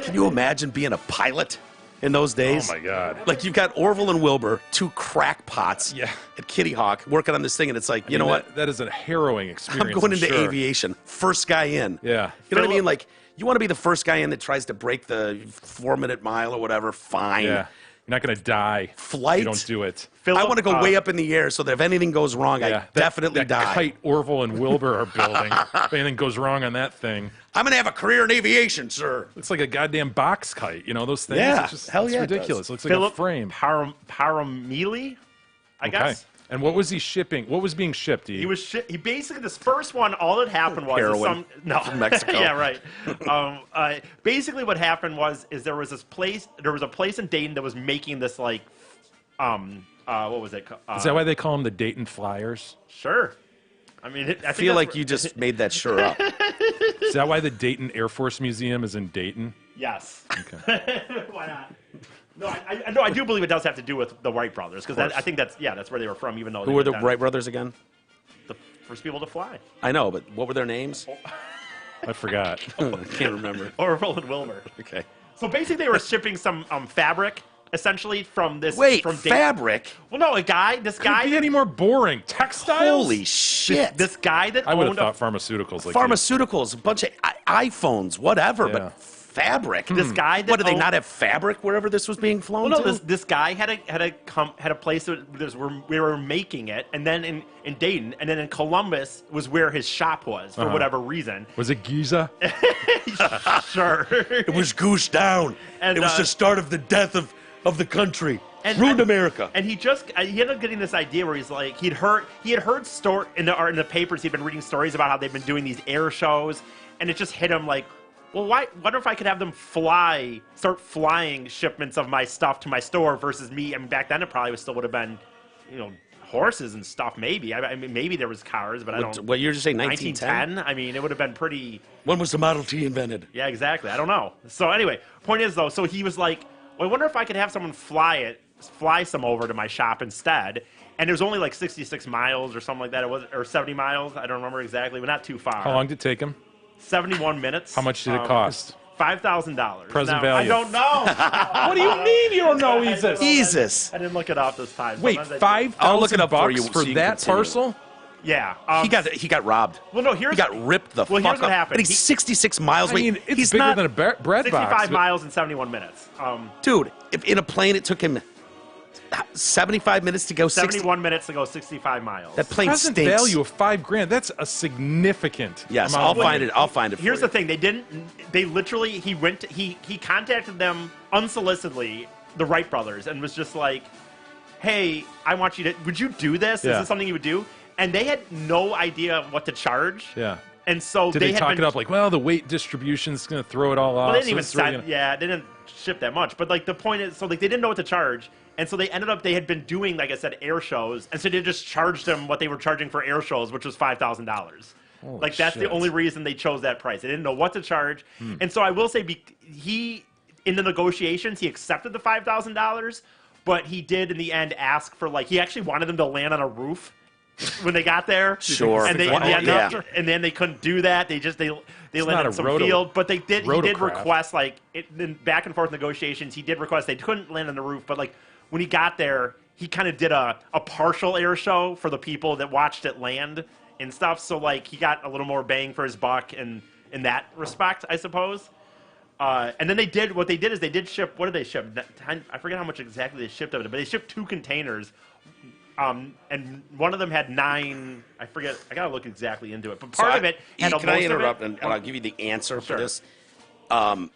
Can you imagine being a pilot in those days? Oh, my God. Like, you've got Orville and Wilbur, 2 crackpots Yeah. at Kitty Hawk, working on this thing, and it's like, you know what? That is a harrowing experience. I'm going into sure. aviation. First guy in. Yeah. You know what I mean? Like, you want to be the first guy in that tries to break the 4-minute mile or whatever, fine. Yeah. You're not going to die. Flight? You don't do it. I want to go way up in the air so that if anything goes wrong, I definitely that die. kite Orville and Wilbur are building. If anything goes wrong on that thing, I'm going to have a career in aviation, sir. looks like a goddamn box kite. You know those things? Yeah, It's just, hell it's yeah, it ridiculous. does. Looks like Philip a frame. Paramili, I guess. And what was he shipping? What was being shipped? He was he basically this first one. All that happened was Heroin from Mexico. Yeah, right. Basically, what happened was there was a place in Dayton that was making this like what was it? Is that why they call them the Dayton Flyers? Sure. I mean, I feel like you just made that sure up. Is that why the Dayton Air Force Museum is in Dayton? Yes. Okay. Why not? No, I do believe it does have to do with the Wright brothers because I think that's where they were from. Even though Who were the Wright brothers again? The first people to fly. I know, but what were their names? I forgot. I can't remember. Orville and Wilbur. Okay. So basically, they were shipping some fabric, essentially from this. Wait, from fabric? Well, no, this guy. Could be any more boring? Textiles? Holy shit! This guy that I would have owned thought pharmaceuticals. Like Pharmaceuticals, a bunch of iPhones, whatever, but fabric. This guy that What, do they owned- not have fabric wherever this was being flown Well, no, to? this guy had a place that we were making it, and then in Dayton, and then in Columbus was where his shop was for whatever reason. Was it Giza? Sure. It was goose down. And, it was the start of the death of the country. And- Ruined America. And he ended up getting this idea where he's like he had heard in the papers, he'd been reading stories about how they've been doing these air shows, and it just hit him like, well, wonder if I could have them start flying shipments of my stuff to my store versus me. I mean, back then it probably would have been, horses and stuff. Maybe I mean maybe there was cars, but I don't. What year did you say? 1910? I mean, it would have been pretty. When was the Model T invented? Yeah, exactly. I don't know. So anyway, point is though, so he was like, well, I wonder if I could have someone fly some over to my shop instead. And it was only like 66 miles or something like that. It was, or 70 miles. I don't remember exactly, but not too far. How long did it take him? 71 minutes. How much did it cost? $5,000. Present Now, value. I don't know. What do you mean you don't know, Jesus? Jesus. I didn't look it up this time. Wait, Sometimes I do. I'll look it up for $5,000 you for so you can that continue. parcel? Yeah. He got robbed. Well, no, He got ripped the well, fuck here's what up. happened. And he's 66 miles. I Wait, mean, it's he's bigger not, than a bread 65 box. but- miles in 71 minutes. Dude, if in a plane it took him 75 minutes to go 71 minutes to go 65 miles. That plane Present stinks. value of $5,000. That's a significant. Yes, amount I'll of money. find it. I'll find it. Here's for the thing: they literally, he contacted them unsolicitedly, the Wright brothers, and was just like, "Hey, I want you to. Would you do this? Yeah. Is this something you would do?" And they had no idea what to charge. Yeah. And so Did they had talk been, it up like, well, the weight distribution's going to throw it all off? Well, they didn't so even it's really send, gonna- yeah, they didn't ship that much. But like the point is, so like they didn't know what to charge, and so they had been doing, like I said, air shows, and so they just charged them what they were charging for air shows, which was $5,000. Like that's shit. the only reason they chose that price. They didn't know what to charge, and so I will say, in the negotiations, he accepted the $5,000, but he did in the end ask for he actually wanted them to land on a roof. When they got there, Sure. and then they couldn't do that. They not landed a in some roto- field, but he did rotocraft. request in back and forth negotiations. He did request they couldn't land on the roof, but when he got there, he kind of did a partial air show for the people that watched it land and stuff. So he got a little more bang for his buck in that respect, I suppose. And then they did ship. What did they ship? I forget how much exactly they shipped of it, but they shipped 2 containers. And one of them had 9. I forget. I gotta look exactly into it. But part of it had Can I interrupt and and I'll give you the answer for Sure. this? And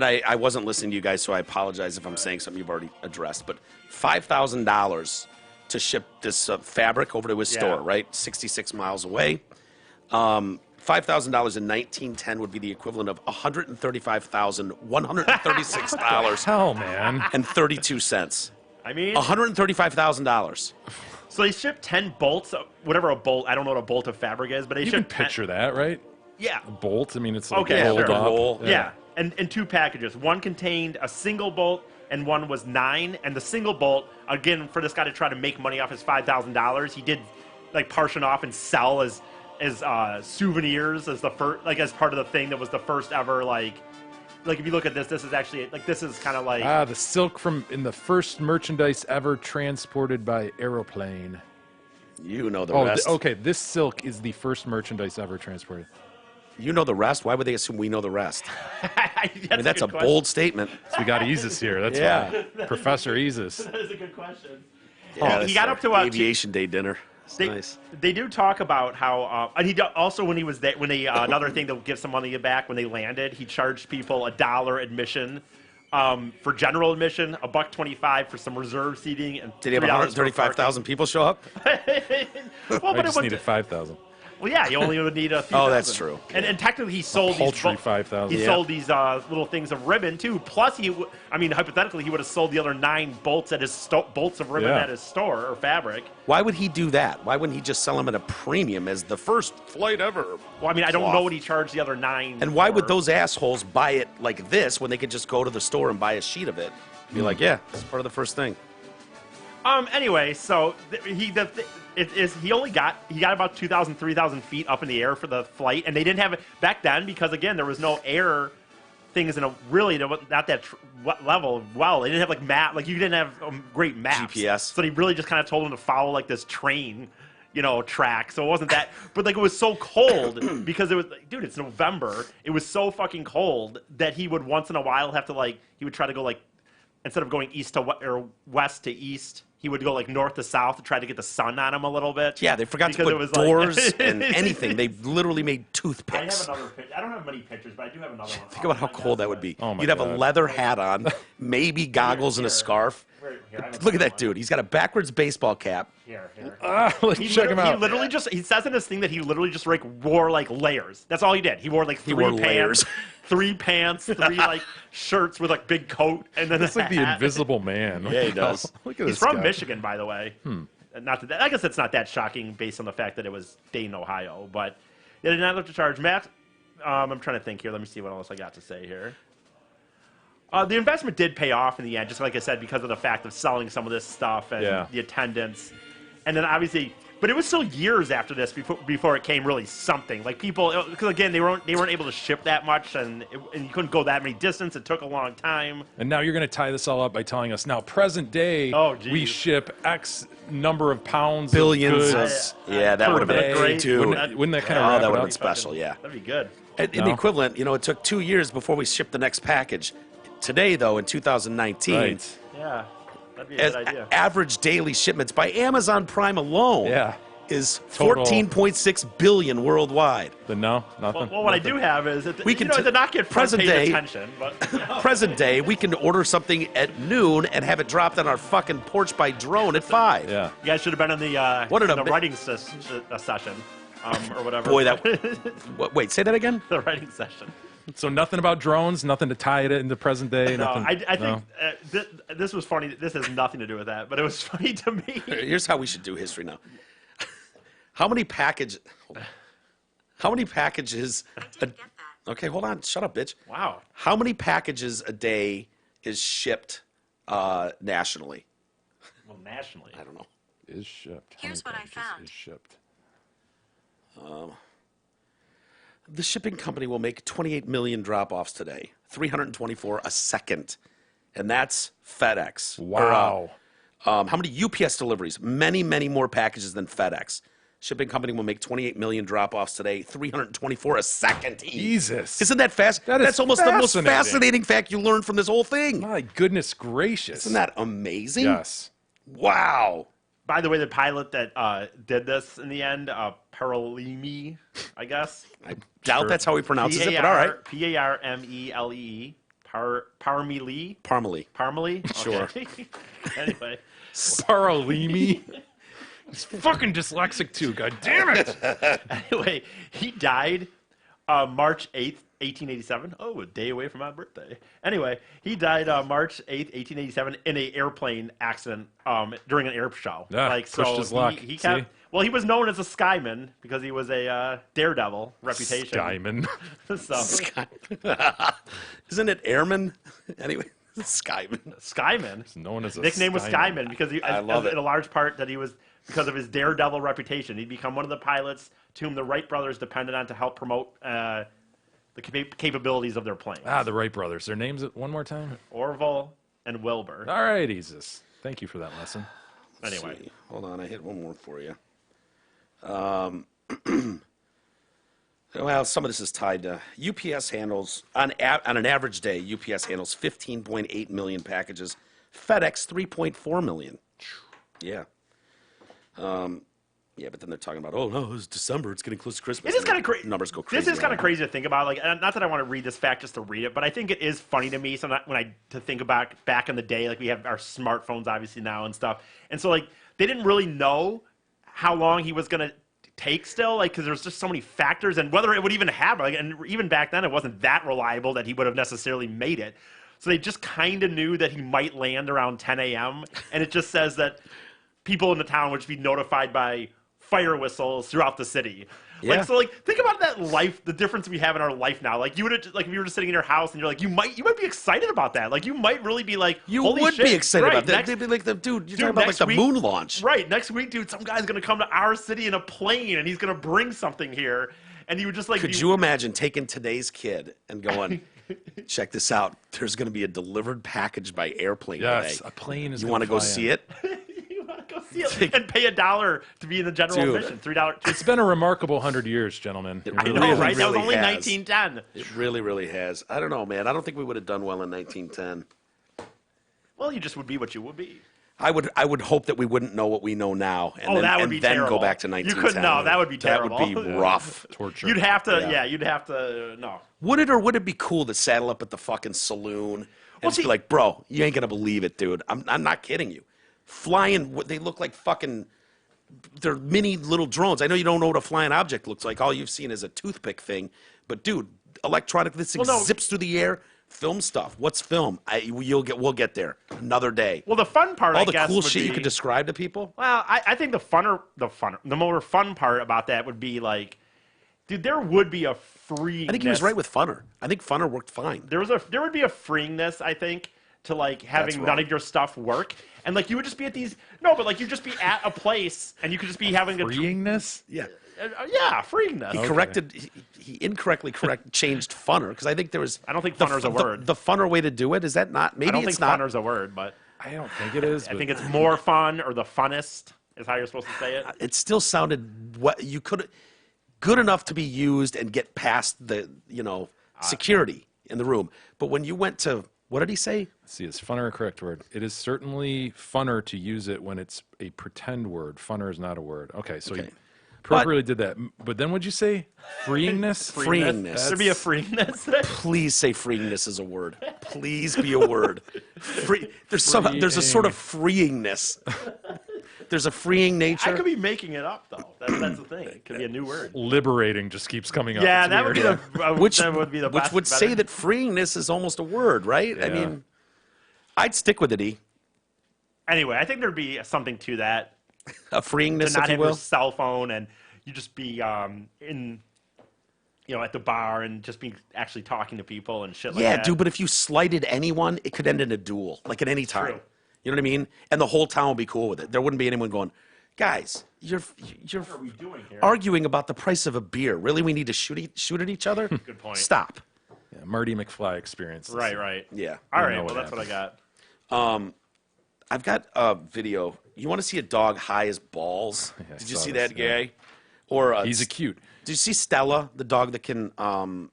I wasn't listening to you guys, so I apologize if I'm saying something you've already addressed. But $5,000 to ship this fabric over to his store, right? 66 miles away. $5,000 in 1910 would be the equivalent of $135,136 Hell, man. and 32 cents. I mean, $135,000. so they shipped 10 bolts, whatever a bolt. I don't know what a bolt of fabric is, but they You can shipped 10 picture that, right? Yeah. A bolt. I mean, it's like Okay, rolled sure. up. Roll. Yeah. And 2 packages. One contained a single bolt, and one was 9. And the single bolt, again, for this guy to try to make money off his $5,000, he did partition off and sell as souvenirs as the first, as part of the thing that was the first ever if you look at this is actually this is kind of the silk in the first merchandise ever transported by aeroplane. You know the Oh, rest. okay. This silk is the first merchandise ever transported. You know the rest. Why would they assume we know the rest? That's a good question. bold statement. So we got Isis here. That's Yeah. why. Professor Isis. That is a good question. Yeah, he got up to Aviation Day dinner. It's nice. They do talk about how, and he also when he was there, when they another thing to give some money back when they landed, he charged people $1 admission for general admission, $1.25 for some reserve seating, and Did he have $3 for 135,000 people show up? parking. Well, I but just needed 5,000. Well, yeah, you only would need a few. Oh, that's dozen. true. And technically, he sold paltry these 5,000. He sold these little things of ribbon too. Plus, hypothetically, he would have sold the other 9 bolts at his bolts of ribbon at his store or fabric. Why would he do that? Why wouldn't he just sell them at a premium as the first flight ever? Well, I don't know what he charged the other 9. And why would those assholes buy it like this when they could just go to the store and buy a sheet of it? Be like, yeah, it's part of the first thing. Anyway, so he got about 2,000, 3,000 feet up in the air for the flight, and they didn't have it back then because again there was no air things in not that level. Well, they didn't have like map, like you didn't have great maps. GPS. So they really just kind of told him to follow like this train, track. So it wasn't that, but like it was so cold because it was, dude, it's November. It was so fucking cold that he would once in a while have to he would try to go instead of going east to or west to east, he would go north to south to try to get the sun on him a little bit. Yeah, they forgot to put doors and anything. They literally made toothpicks. I have another picture. I don't have many pictures, but I do have another one. Think about how cold that would be. Oh my You'd have God. a leather hat on, maybe goggles and a scarf. Look at that dude. He's got a backwards baseball cap. Here. Let's check him out. He literally he says in this thing that he literally just wore layers. That's all he did. He wore layers. 3 pants, 3 shirts with big coat, and then It's like the Invisible Man. Yeah, he does. Look at He's this from guy. Michigan, by the way. Not that I guess it's not that shocking based on the fact that it was Dayton, Ohio. But they did not have to charge Matt. I'm trying to think here. Let me see what else I got to say here. The investment did pay off in the end, just like I said, because of the fact of selling some of this stuff and the attendance. And then obviously, but it was still years after this before it came really something. People, because again, they weren't able to ship that much, and you couldn't go that many distance. It took a long time. And now you're going to tie this all up by telling us now, present day, we ship X number of pounds, Billions of of goods. that would have been great too. Wouldn't that kind of wrap that it would have up? been special? Yeah, That'd be good. And the equivalent, it took 2 years before we shipped the next package. Today, though, in 2019, Yeah, that'd be a good idea. average daily shipments by Amazon Prime alone is Total. 14.6 billion worldwide. Then no, nothing. Well, what I do have is We can it did not get present front-page day- attention, but Present day, we can order something at noon and have it dropped on our fucking porch by drone at 5. Yeah. you guys should have been in the writing session, or whatever. Boy, wait, say that again? the writing session. So nothing about drones, nothing to tie it into present day. No, nothing, I think this was funny. This has nothing to do with that, but it was funny to me. Here's how we should do history now. How many packages? Okay, hold on. Shut up, bitch. Wow. How many packages a day is shipped nationally? Well, nationally. I don't know. Is shipped. Here's what I found. Is shipped. The shipping company will make 28 million drop-offs today, 324 a second, and that's FedEx. Wow. How many UPS deliveries? Many, many more packages than FedEx. Shipping company will make 28 million drop-offs today, 324 a second. Jesus. Isn't that fast? That is That's almost the most fascinating. fascinating fact you learned from this whole thing. My goodness gracious. Isn't that amazing? Yes. Wow. By the way, the pilot that did this in the end, Parmele, I guess. I doubt that's how he pronounces it, but all right. Parmele. Parmele. Parmele. Parmele? Sure. Okay. Anyway. Paralimi. He's fucking dyslexic too, god damn it. Anyway, he died March 8th, 1887. Oh, a day away from my birthday. Anyway, he died March 8th, 1887 in an airplane accident during an air show. Yeah, pushed his luck. He kept, well, he was known as a skyman because he was a daredevil reputation. Skyman. So, Isn't it airman? Anyway, Skyman. Skyman. He's known as a nickname was Skyman because I love it. in a large part that he was because of his daredevil reputation. He'd become one of the pilots to whom the Wright brothers depended on to help promote the capabilities of their planes. Ah, the Wright brothers. Their names one more time? Orville and Wilbur. All right, Jesus. Thank you for that lesson. Anyway. See. Hold on, I hit one more for you. Well, some of this is tied to UPS handles, on an average day, UPS handles 15.8 million packages. FedEx, 3.4 million. Yeah. Yeah, but then they're talking about, oh, no, it's December. It's getting close to Christmas. It is kind of crazy. Numbers go crazy. This is kind of crazy to think about. Like, not that I want to read this fact just to read it, but I think it is funny to me to think about back in the day. Like, we have our smartphones obviously now and stuff, and so like they didn't really know how long he was gonna take still, like, because there's just so many factors, and whether it would even happen, like, and even back then it wasn't that reliable that he would have necessarily made it. So they just kind of knew that he might land around 10 a.m. And it just says that people in the town would just be notified by fire whistles throughout the city. Yeah. Like, so, like, think about that life, the difference we have in our life now. Like, you would have, like, if you were just sitting in your house and you're like, you might be excited about that. Like, you might really be like, You holy would shit. be excited Right, about that. next- They'd be like, dude, you're Dude, talking about like next the week- moon launch. Right. Next week, dude, some guy's going to come to our city in a plane and he's going to bring something here. And you would just like, Could you imagine taking today's kid and going, check this out, there's going to be a delivered package by airplane Yes, today. a plane is You gonna want to go fly see in. it? you want to go see it and pay $1 to be in the general Dude. admission? $3. It's been a remarkable 100 years, gentlemen. It I really know, has. right? That was really only has. 1910. It really, really has. I don't know, man. I don't think we would have done well in 1910. Well, you just would be what you would be. I would hope that we wouldn't know what we know now, and then, that would and be then terrible. go back to You 1910. couldn't know. That would be terrible. That would be rough. Torture. You'd have to, Yeah. you'd have to, no. Would it, or would it be cool to saddle up at the fucking saloon and just be like, bro, you ain't gonna believe it, dude. I'm not kidding you. Flying, they look like fucking, they're mini little drones. I know you don't know what a flying object looks like. All you've seen is a toothpick thing, but dude, electronic, this thing zips through the air. Film stuff. What's film? We'll get there another day. Well, the fun part, all I the guess, cool would shit you be- could describe to people. Well, I think the more fun part about that would be like, dude, there would be a freeness. I think he was right with Funner. I think Funner worked fine. There would be a freeingness, I think, to like having wrong. none of your stuff work, and like you would just be at these but like you'd just be at a place and you could just be having Freeingness? Yeah. Yeah, freeingness. He corrected. He incorrectly changed Funner because I think there was. I don't think the Funner's a word. The Funner way to do it is that not? Maybe I don't it's think not. funner's a word, but I don't think it is. I think it's more fun or the funnest is how you're supposed to say it. It still sounded what you could, good enough to be used and get past the security in the room. But when you went to, what did he say? Let's see, is funner a correct word? It is certainly funner to use it when it's a pretend word. Funner is not a word. Okay, so Okay. you appropriately did that. But then what'd you say? Freeingness? Freeingness. There'd be a freeingness. Please say freeingness is a word. Please be a word. There's a sort of freeingness. There's a freeing nature. I could be making it up though. That's the thing. It could be a new word. Liberating just keeps coming up. Yeah, It's that would weird. be the which that would be the which best, would say better. that freeingness is almost a word, right? I Yeah. mean, I'd stick with it. Anyway, I think there'd be something to that. A freeingness, To not if you have your will. cell phone and you just be in, at the bar and just be actually talking to people and shit like Yeah, that. dude. But if you slighted anyone, it could end in a duel, like at any time. True. You know what I mean? And the whole town would be cool with it. There wouldn't be anyone going, guys, you're What are we doing here? arguing about the price of a beer. Really, we need to shoot at each other? Good point. Stop. Yeah, Marty McFly experience. Right. Yeah. All I right. know Well, what that's what I got. I've got a video. You want to see a dog high as balls? Yeah, I Did you saw see this, that, yeah. guy? Or He's a cute. Did you see Stella, the dog that can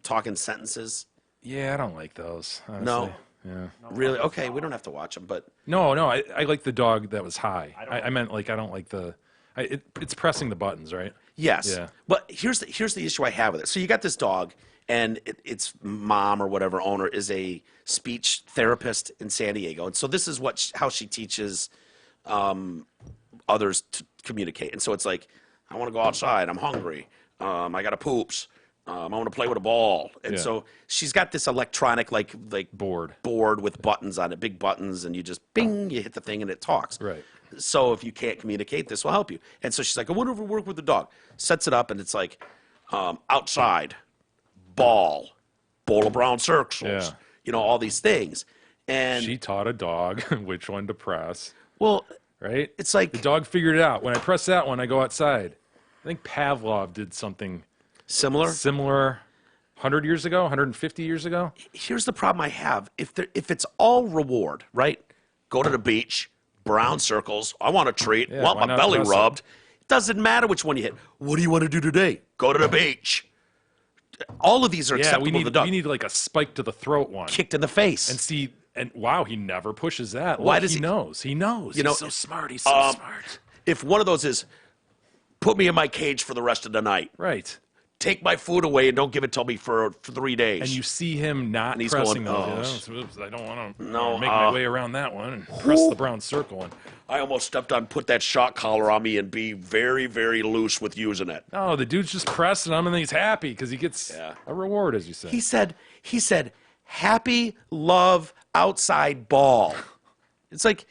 talk in sentences? Yeah, I don't like those. Honestly. No. Yeah. Really? Okay, we don't have to watch them, but No, I like the dog that was high. I meant like I don't like the. It's pressing the buttons, right? yes. Yeah. But here's the issue I have with it. So you got this dog, and its mom or whatever owner is a speech therapist in San Diego, and so this is how she teaches others to communicate. And so it's like, I want to go outside. I'm hungry. I got to poops. I want to play with a ball. And Yeah. so she's got this electronic like board with buttons on it, big buttons, and you just bing, you hit the thing and it talks. Right. So if you can't communicate, this will help you. And so she's like, I wonder if we work with the dog. Sets it up and it's like, outside, bowl of brown circles. Yeah. All these things. And She taught a dog which one to press. well, Right? it's like The dog figured it out. When I press that one, I go outside. I think Pavlov did something similar. 100 years ago, 150 years ago. Here's the problem I have. If it's all reward, right? Go to the beach, brown circles. I want a treat. Yeah, want why my not belly press it? rubbed. It doesn't matter which one you hit. What do you want to do today? Go to the beach. All of these are Yeah, acceptable we to need the dog. we need like a spike to the throat one. Kicked in the face. And see, and wow, he never pushes that. Why Look, does he he- knows? He knows. You know, He's so smart. He's so smart. If one of those is, put me in my cage for the rest of the night. Right. take my food away and don't give it to me for 3 days. And you see him not And he's pressing going, those. Oops, I don't want to No, make my way around that one and press the brown circle. And I almost stepped on, put that shock collar on me and be very, very loose with using it. no, the dude's just pressing him, and then he's happy because he gets a reward, as you say. He said, happy, love, outside ball. It's like,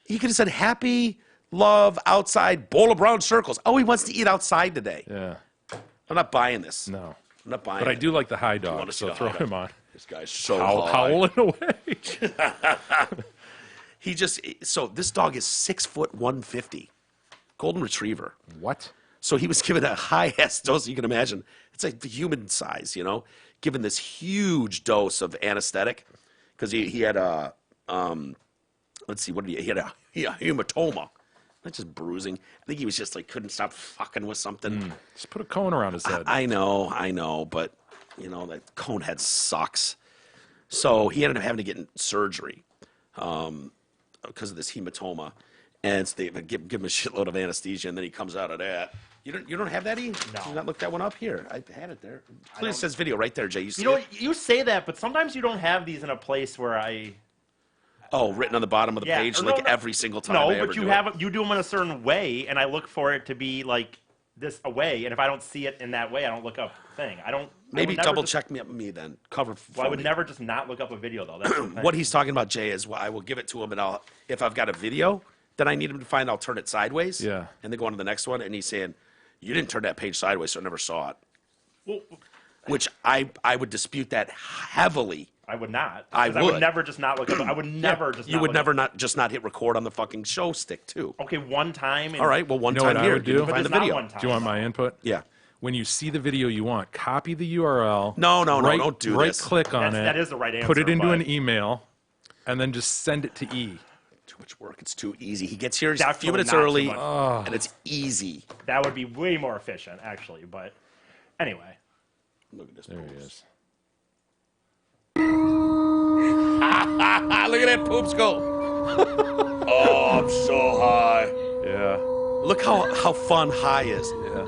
he could have said, happy, love, outside, bowl of brown circles. Oh, he wants to eat outside today. Yeah. I'm not buying this. No. I'm not buying But it. I do like the high wanna dog, see so the throw high him dog. on. This guy's so high. Howling away. So this dog is 6 foot 150. Golden Retriever. What? So he was given a high-ass dose, you can imagine. It's like the human size, given this huge dose of anesthetic because he had a, let's see, what did he had a hematoma. Not just bruising. I think he was just like, couldn't stop fucking with something. Just put a cone around his head. I know, but, that cone head sucks. So he ended up having to get in surgery because of this hematoma. And so they give him a shitload of anesthesia, and then he comes out of that. You don't have that, E? No. Did you not look that one up? Here, I had it there. Please says video right there, Jay. You see it? You say that, but sometimes you don't have these in a place where I... Oh, written on the bottom of the page, every single time. No, I ever but you do have you do them in a certain way, and I look for it to be like this away. And if I don't see it in that way, I don't look up the thing. I don't. Maybe double check me then. Cover. Well, I would never just not look up a video though. That's the thing. What he's talking about, Jay, is I will give it to him, and if I've got a video, then I need him to find I'll turn it sideways. Yeah. And then go on to the next one, and he's saying, "You didn't turn that page sideways, so I never saw it." Well, which I would dispute that heavily. I would not. I would never just not look up. I would never just. You would never not hit record on the fucking show stick too. Okay, one time. All right, well, one You know time what I here. would You do? can find the video. Do you want my input? Yeah. When you see the video you want, copy the URL. No, don't do right this. click on it. That is the right answer. Put it into but- an email, and then just send it to E. Too much work. It's too easy. He gets here a Definitely few minutes not too early, much. and it's easy. That would be way more efficient, actually. But anyway. Look at this. There he is. Look at that poops go. Oh, I'm so high. Yeah. Look how fun high is. Yeah.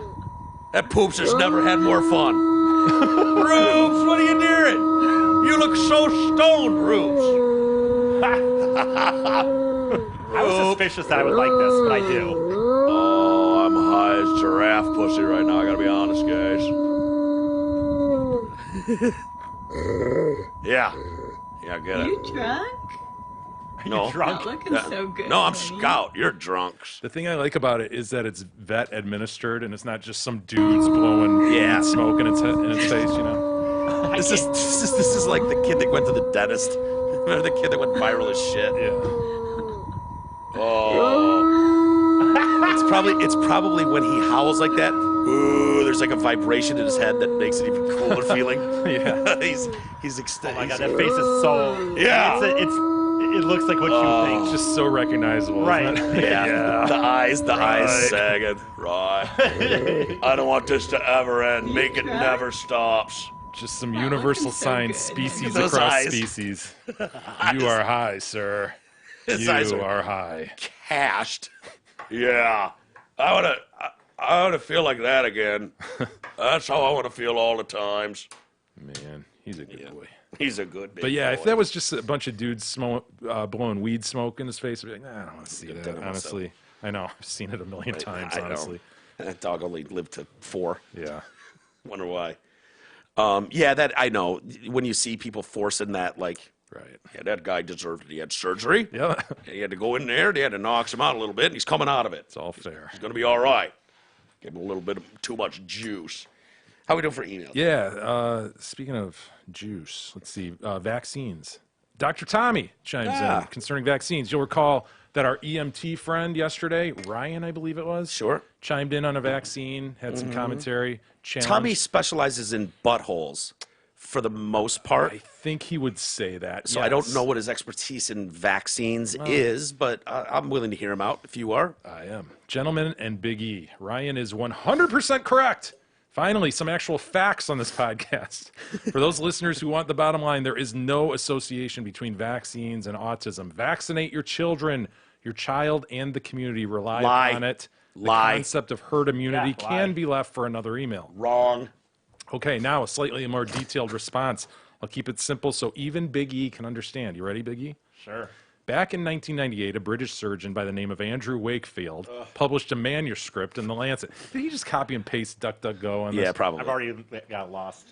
That poops has never had more fun. Rubes, what are you doing? You look so stoned, Rubes. I was suspicious that I would like this, but I do. Oh, I'm high as giraffe pussy right now. I gotta be honest, guys. Yeah, I get it. You drunk? No, drunk? Not looking so good. No, I'm honey. Scout. You're drunks. The thing I like about it is that it's vet administered, and it's not just some dudes blowing weed smoke in its face. This is like the kid that went to the dentist. Remember the kid that went viral as shit? Yeah. Oh. It's probably when he howls like that. Ooh, there's like a vibration in his head that makes it even cooler feeling. Yeah. he's extended. Oh my god, that face is so. Yeah. It looks like what you think. It's just so recognizable. Right. Isn't it? Yeah. The eyes sagging. Right. I don't want this to ever end. Make it never stops. Just some universal signs, species Those across eyes. species. You are high, sir. His eyes You are are high. Cashed. Yeah. I want to feel like that again. That's how I want to feel all the times. Man, he's a good boy. He's a good big But yeah, boy. if that was just a bunch of dudes blowing weed smoke in his face, I'd be like, nah, I don't want to see Done that, it honestly. I know. I've seen it a million times, I know. honestly. That dog only lived to 4. Yeah. Wonder why. Yeah, that I know. When you see people forcing that, like, right? Yeah, that guy deserved it. He had surgery. Yeah. He had to go in there. They had to knock him out a little bit, and he's coming out of it. It's all fair. He's going to be all right. Give him a little bit of too much juice. How we doing for emails? Yeah. Speaking of juice, let's see. Vaccines. Dr. Tommy chimes in concerning vaccines. You'll recall that our EMT friend yesterday, Ryan, I believe it was, chimed in on a vaccine, had some commentary. Tommy specializes in buttholes for the most part. I think he would say that. So I don't know what his expertise in vaccines is, but I'm willing to hear him out if you are. I am. Gentlemen and Big E, Ryan is 100% correct. Finally, some actual facts on this podcast. For those listeners who want the bottom line, there is no association between vaccines and autism. Vaccinate your children, your child, and the community. Rely on it. The concept of herd immunity can be left for another email. Wrong. Okay, now a slightly more detailed response. I'll keep it simple so even Big E can understand. You ready, Big E? Sure. Back in 1998, a British surgeon by the name of Andrew Wakefield published a manuscript in The Lancet. Did he just copy and paste DuckDuckGo on this? Yeah, probably. I've already got lost.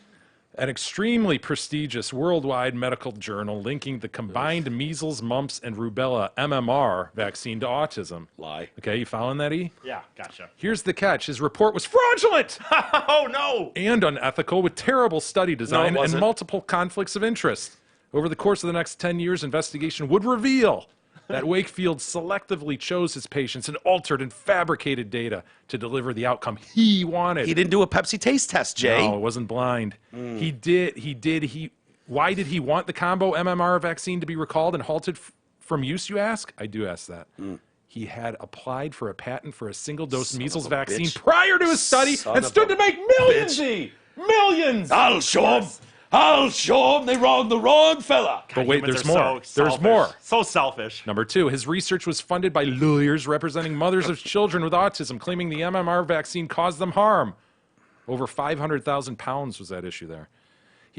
An extremely prestigious worldwide medical journal linking the combined measles, mumps, and rubella MMR vaccine to autism. Lie. Okay, you following that, E? Yeah, gotcha. Here's the catch. His report was fraudulent Oh, no! and unethical with terrible study design and wasn't. multiple conflicts of interest. Over the course of the next 10 years, investigation would reveal that Wakefield selectively chose his patients and altered and fabricated data to deliver the outcome he wanted. He didn't do a Pepsi taste test, Jay. No, it wasn't blind. Why did he want the combo MMR vaccine to be recalled and halted from use, you ask? I do ask that. He had applied for a patent for a single-dose measles vaccine prior to his study and stood to make millions. Millions! I'll show him. I'll show them they wronged the wrong fella. But wait, Humans there's are more. so There's selfish. more. So selfish. Number 2, his research was funded by lawyers representing mothers of children with autism, claiming the MMR vaccine caused them harm. Over 500,000 pounds was that issue there.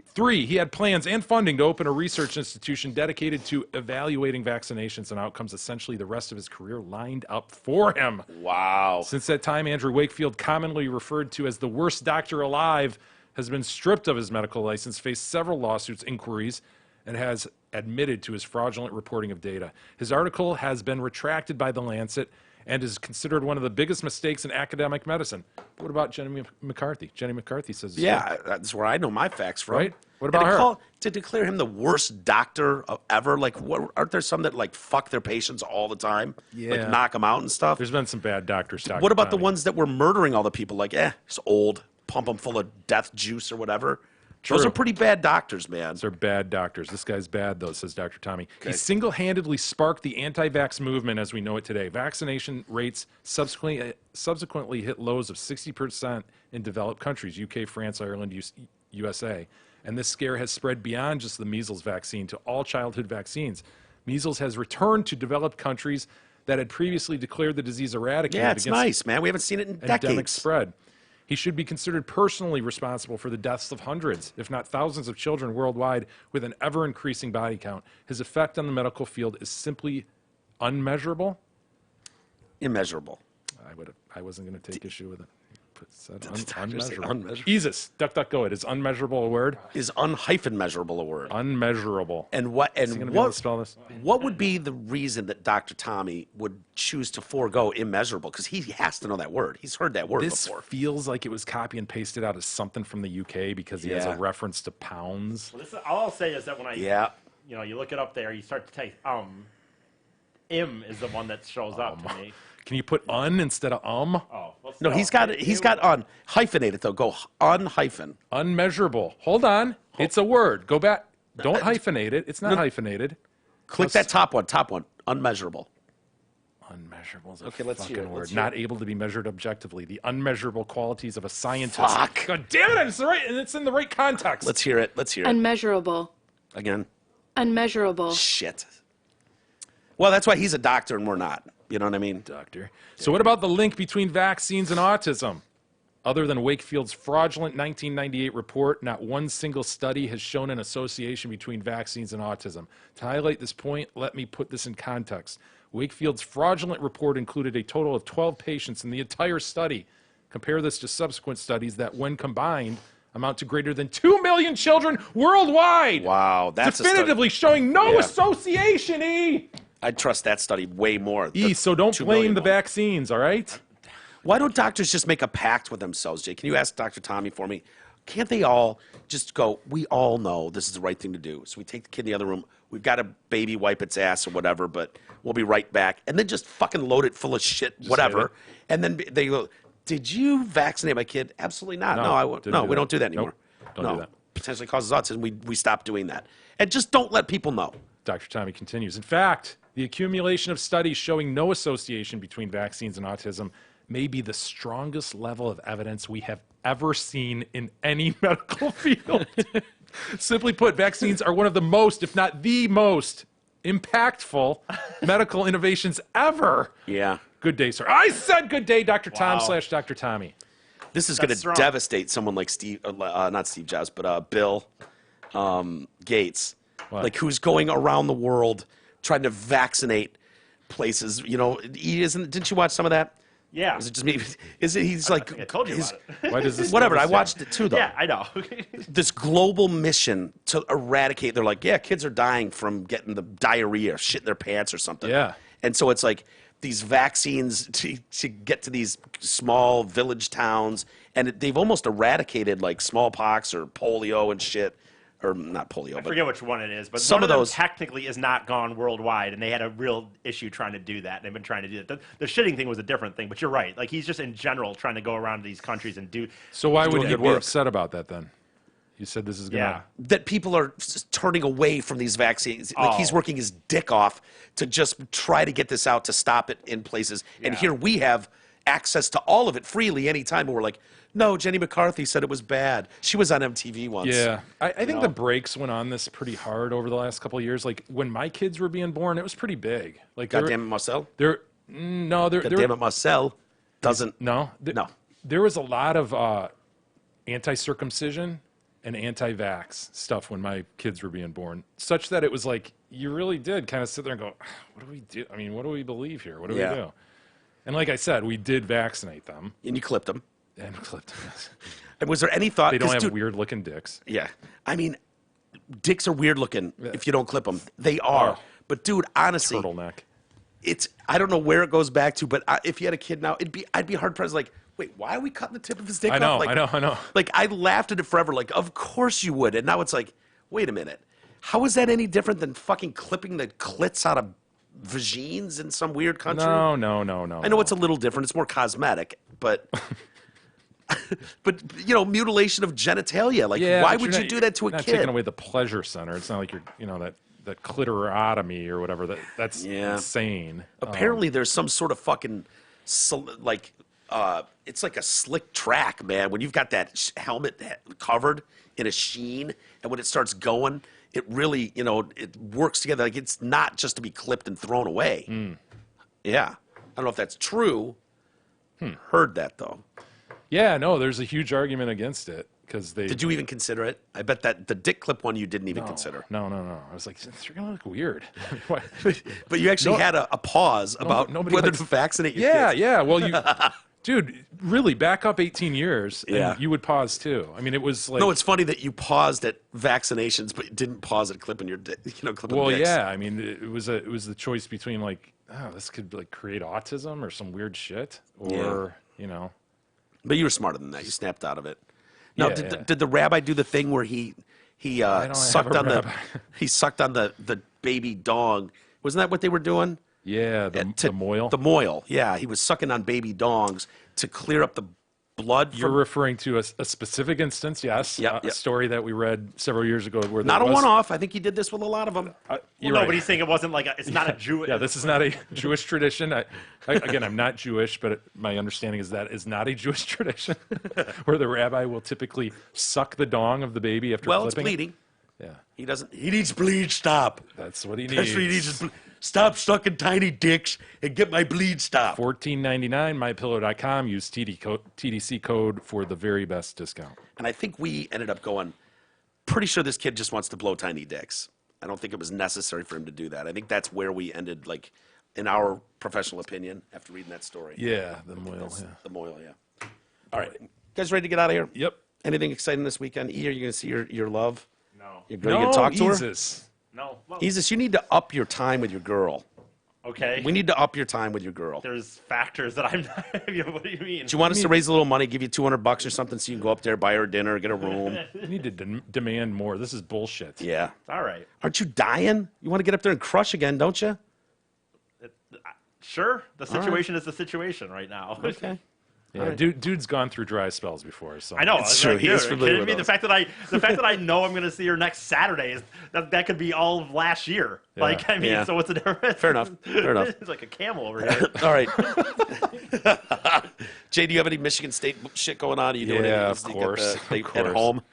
3, he had plans and funding to open a research institution dedicated to evaluating vaccinations and outcomes. Essentially, the rest of his career lined up for him. Wow. Since that time, Andrew Wakefield, commonly referred to as the worst doctor alive, has been stripped of his medical license, faced several lawsuits, inquiries, and has admitted to his fraudulent reporting of data. His article has been retracted by The Lancet and is considered one of the biggest mistakes in academic medicine. What about Jenny McCarthy? Jenny McCarthy says... Yeah, that's where I know my facts from. Right? What about And her? to declare him the worst doctor ever, like, aren't there some that, like, fuck their patients all the time? Yeah. Like, knock them out and stuff? There's been some bad doctors. What about the ones that were murdering all the people? Like, he's old, pump them full of death juice or whatever. Those True. are pretty bad doctors, man. They're bad doctors. This guy's bad, though, says Dr. Tommy. He single-handedly sparked the anti-vax movement as we know it today. Vaccination rates subsequently hit lows of 60% in developed countries, UK, France, Ireland, USA. And this scare has spread beyond just the measles vaccine to all childhood vaccines. Measles has returned to developed countries that had previously declared the disease eradicated. Yeah, it's nice, man. We haven't seen it in Endemic decades. spread. He should be considered personally responsible for the deaths of hundreds, if not thousands of children worldwide with an ever-increasing body count. His effect on the medical field is simply unmeasurable. Immeasurable. I wasn't going to take issue with it. Unmeasurable. Jesus, DuckDuckGo. It is unmeasurable a word? Is unmeasurable a word? Unmeasurable. And what? Is he gonna be able to spell this? What would be the reason that Dr. Tommy would choose to forego immeasurable? Because he has to know that word. He's heard that word This before. feels like it was copy and pasted out as something from the UK because he has a reference to pounds. Well, all I'll say is that when you look it up there, you start to take im is the one that shows up to me. Can you put instead of Oh, no, he's got on hyphenate it though. Go hyphen. Unmeasurable. Hold on. It's a word. Go back. Don't hyphenate it. It's not hyphenated. Click that top one. Unmeasurable. Unmeasurable is a Okay, let's hear fucking it. word. Let's hear Not able to be measured objectively. The unmeasurable qualities of a scientist. Fuck. God damn it! It's in the right context. Let's hear it. Unmeasurable. Again. Unmeasurable. Shit. Well, that's why he's a doctor and we're not. You know what I mean? Doctor. So what about the link between vaccines and autism? Other than Wakefield's fraudulent 1998 report, not one single study has shown an association between vaccines and autism. To highlight this point, let me put this in context. Wakefield's fraudulent report included a total of 12 patients in the entire study. Compare this to subsequent studies that, when combined, amount to greater than 2 million children worldwide. Wow, that's definitively showing no association, E! I'd trust that study way more. So don't blame the vaccines, all right? Why don't doctors just make a pact with themselves, Jay? Can you ask Dr. Tommy for me? Can't they all just go, we all know this is the right thing to do. So we take the kid in the other room. We've got a baby wipe its ass or whatever, but we'll be right back. And then just fucking load it full of shit, whatever. And then they go, did you vaccinate my kid? Absolutely not. We don't do that anymore. Nope, don't do that. Potentially causes autism. We stop doing that. And just don't let people know. Dr. Tommy continues. In fact, the accumulation of studies showing no association between vaccines and autism may be the strongest level of evidence we have ever seen in any medical field. Simply put, vaccines are one of the most, if not the most, impactful medical innovations ever. Yeah. Good day, sir. I said good day, Dr. Tom / Dr. Tommy. This is going to devastate someone like not Steve Jobs, but Bill Gates, like who's going around the world trying to vaccinate places. You know, didn't you watch some of that? Yeah. Is it just me? Is it? He's like, I told you about it. Why does this? Whatever. I watched it too, though. Yeah, I know. This global mission to eradicate. They're like, yeah, kids are dying from getting the diarrhea, or shit in their pants, or something. Yeah. And so it's like these vaccines to get to these small village towns, and they've almost eradicated like smallpox or polio and shit. Or not polio, I but forget which one it is, but some one of them those technically is not gone worldwide, and they had a real issue trying to do that. They've been trying to do that. The shitting thing was a different thing, but you're right. Like he's just in general trying to go around to these countries and do. So why would you be work. upset about that then? You said this is gonna. That people are turning away from these vaccines. Like he's working his dick off to just try to get this out to stop it in places. And here we have access to all of it freely anytime. And we're like, no, Jenny McCarthy said it was bad. She was on MTV once. Yeah, I think the brakes went on this pretty hard over the last couple of years. Like when my kids were being born, it was pretty big. Like Goddamn it, Marcel. Goddamn it, Marcel doesn't. No. There was a lot of anti-circumcision and anti-vax stuff when my kids were being born, such that it was like you really did kind of sit there and go, what do we do? I mean, what do we believe here? What do we do? And like I said, we did vaccinate them. And you clipped them. And clipped them, yes. And was there any thought? They don't have weird-looking dicks. Yeah. I mean, dicks are weird-looking if you don't clip them. They are. But, dude, honestly. Turtleneck. I don't know where it goes back to, but if you had a kid now, I'd be hard-pressed. Like, wait, why are we cutting the tip of his dick off? Like, I know. Like, I laughed at it forever. Like, of course you would. And now it's like, wait a minute. How is that any different than fucking clipping the clits out of vagines in some weird country? No. I know it's a little different. It's more cosmetic, but... But mutilation of genitalia. Like, why would you do that to a not kid? Taking away the pleasure center. It's not like you're, that clitorotomy or whatever. That's insane. Apparently, there's some sort of fucking it's like a slick track, man. When you've got that helmet covered in a sheen, and when it starts going, it really, it works together. Like it's not just to be clipped and thrown away. Yeah, I don't know if that's true. Heard that though. Yeah, no, there's a huge argument against it because they. Did you even consider it? I bet that the dick clip one you didn't even consider. No. I was like, you're gonna look weird. But you actually had a pause about whether to vaccinate your kids. Yeah. Well, dude, really back up 18 years, and you would pause too. I mean, it was like. No, it's funny that you paused at vaccinations, but you didn't pause at clipping your dick. Clipping well, dicks. yeah. I mean, it was the choice between like, this could like create autism or some weird shit, or But you were smarter than that. You snapped out of it. Now, did the rabbi do the thing where he sucked on the baby dong? Wasn't that what they were doing? Yeah, the moil. The moil. Yeah, he was sucking on baby dongs to clear up the blood. You're referring to a specific instance, yes. A story that we read several years ago. Where not a one-off. I think he did this with a lot of them. But he's saying it wasn't like it's not a Jew. Yeah, this is not a Jewish tradition. Again, I'm not Jewish, but my understanding is that is not a Jewish tradition, where the rabbi will typically suck the dong of the baby after clipping. It's bleeding. Yeah, he doesn't. He needs bleed. Stop. That's what he needs. That's what he needs. Stop sucking tiny dicks and get my bleed stopped. $14.99, mypillow.com. Use TDC code for the very best discount. And I think we ended up going, pretty sure this kid just wants to blow tiny dicks. I don't think it was necessary for him to do that. I think that's where we ended, like, in our professional opinion, after reading that story. Yeah, the moil. The moil, yeah. All right. You guys ready to get out of here? Yep. Anything exciting this weekend? E, are you going to see your love? No. You're going to talk to her? Jesus. No. Well, Jesus, you need to up your time with your girl. Okay. We need to up your time with your girl. There's factors that I'm not. What do you mean? Do you want us to raise a little money, give you $200 or something, so you can go up there, buy her dinner, get a room? You need to demand more. This is bullshit. Yeah. All right. Aren't you dying? You want to get up there and crush again, don't you? Sure. The situation is the situation right now. Okay. Yeah, dude's gone through dry spells before, so I know. It's true. He is familiar with me? The fact that I know I'm going to see her next Saturday is that could be all of last year. Yeah. Like, I mean, so what's the difference? Fair enough. It's like a camel over here. All right. Jay, do you have any Michigan State shit going on? Are you doing of course. At home?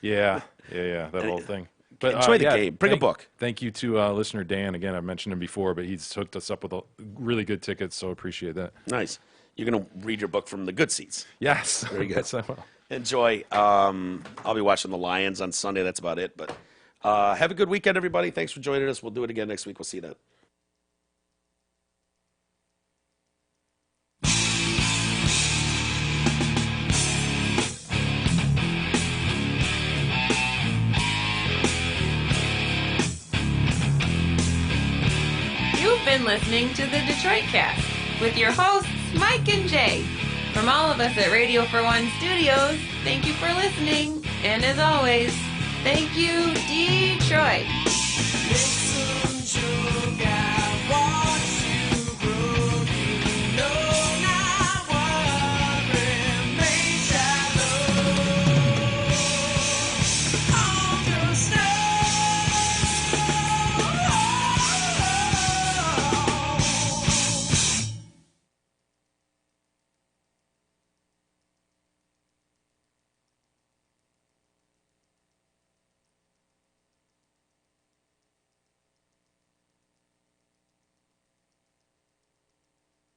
Yeah, that whole thing. But enjoy the game. Bring a book. Thank you to listener Dan. Again, I've mentioned him before, but he's hooked us up with really good tickets, so appreciate that. Nice. You're going to read your book from the good seats. Yes. Very good. Yes, I will. Enjoy. I'll be watching the Lions on Sunday. That's about it. But have a good weekend, everybody. Thanks for joining us. We'll do it again next week. We'll see you then. You've been listening to the Detroit Cast with your hosts, Mike and Jay. From all of us at Radio for One Studios, thank you for listening. And as always, thank you, Detroit.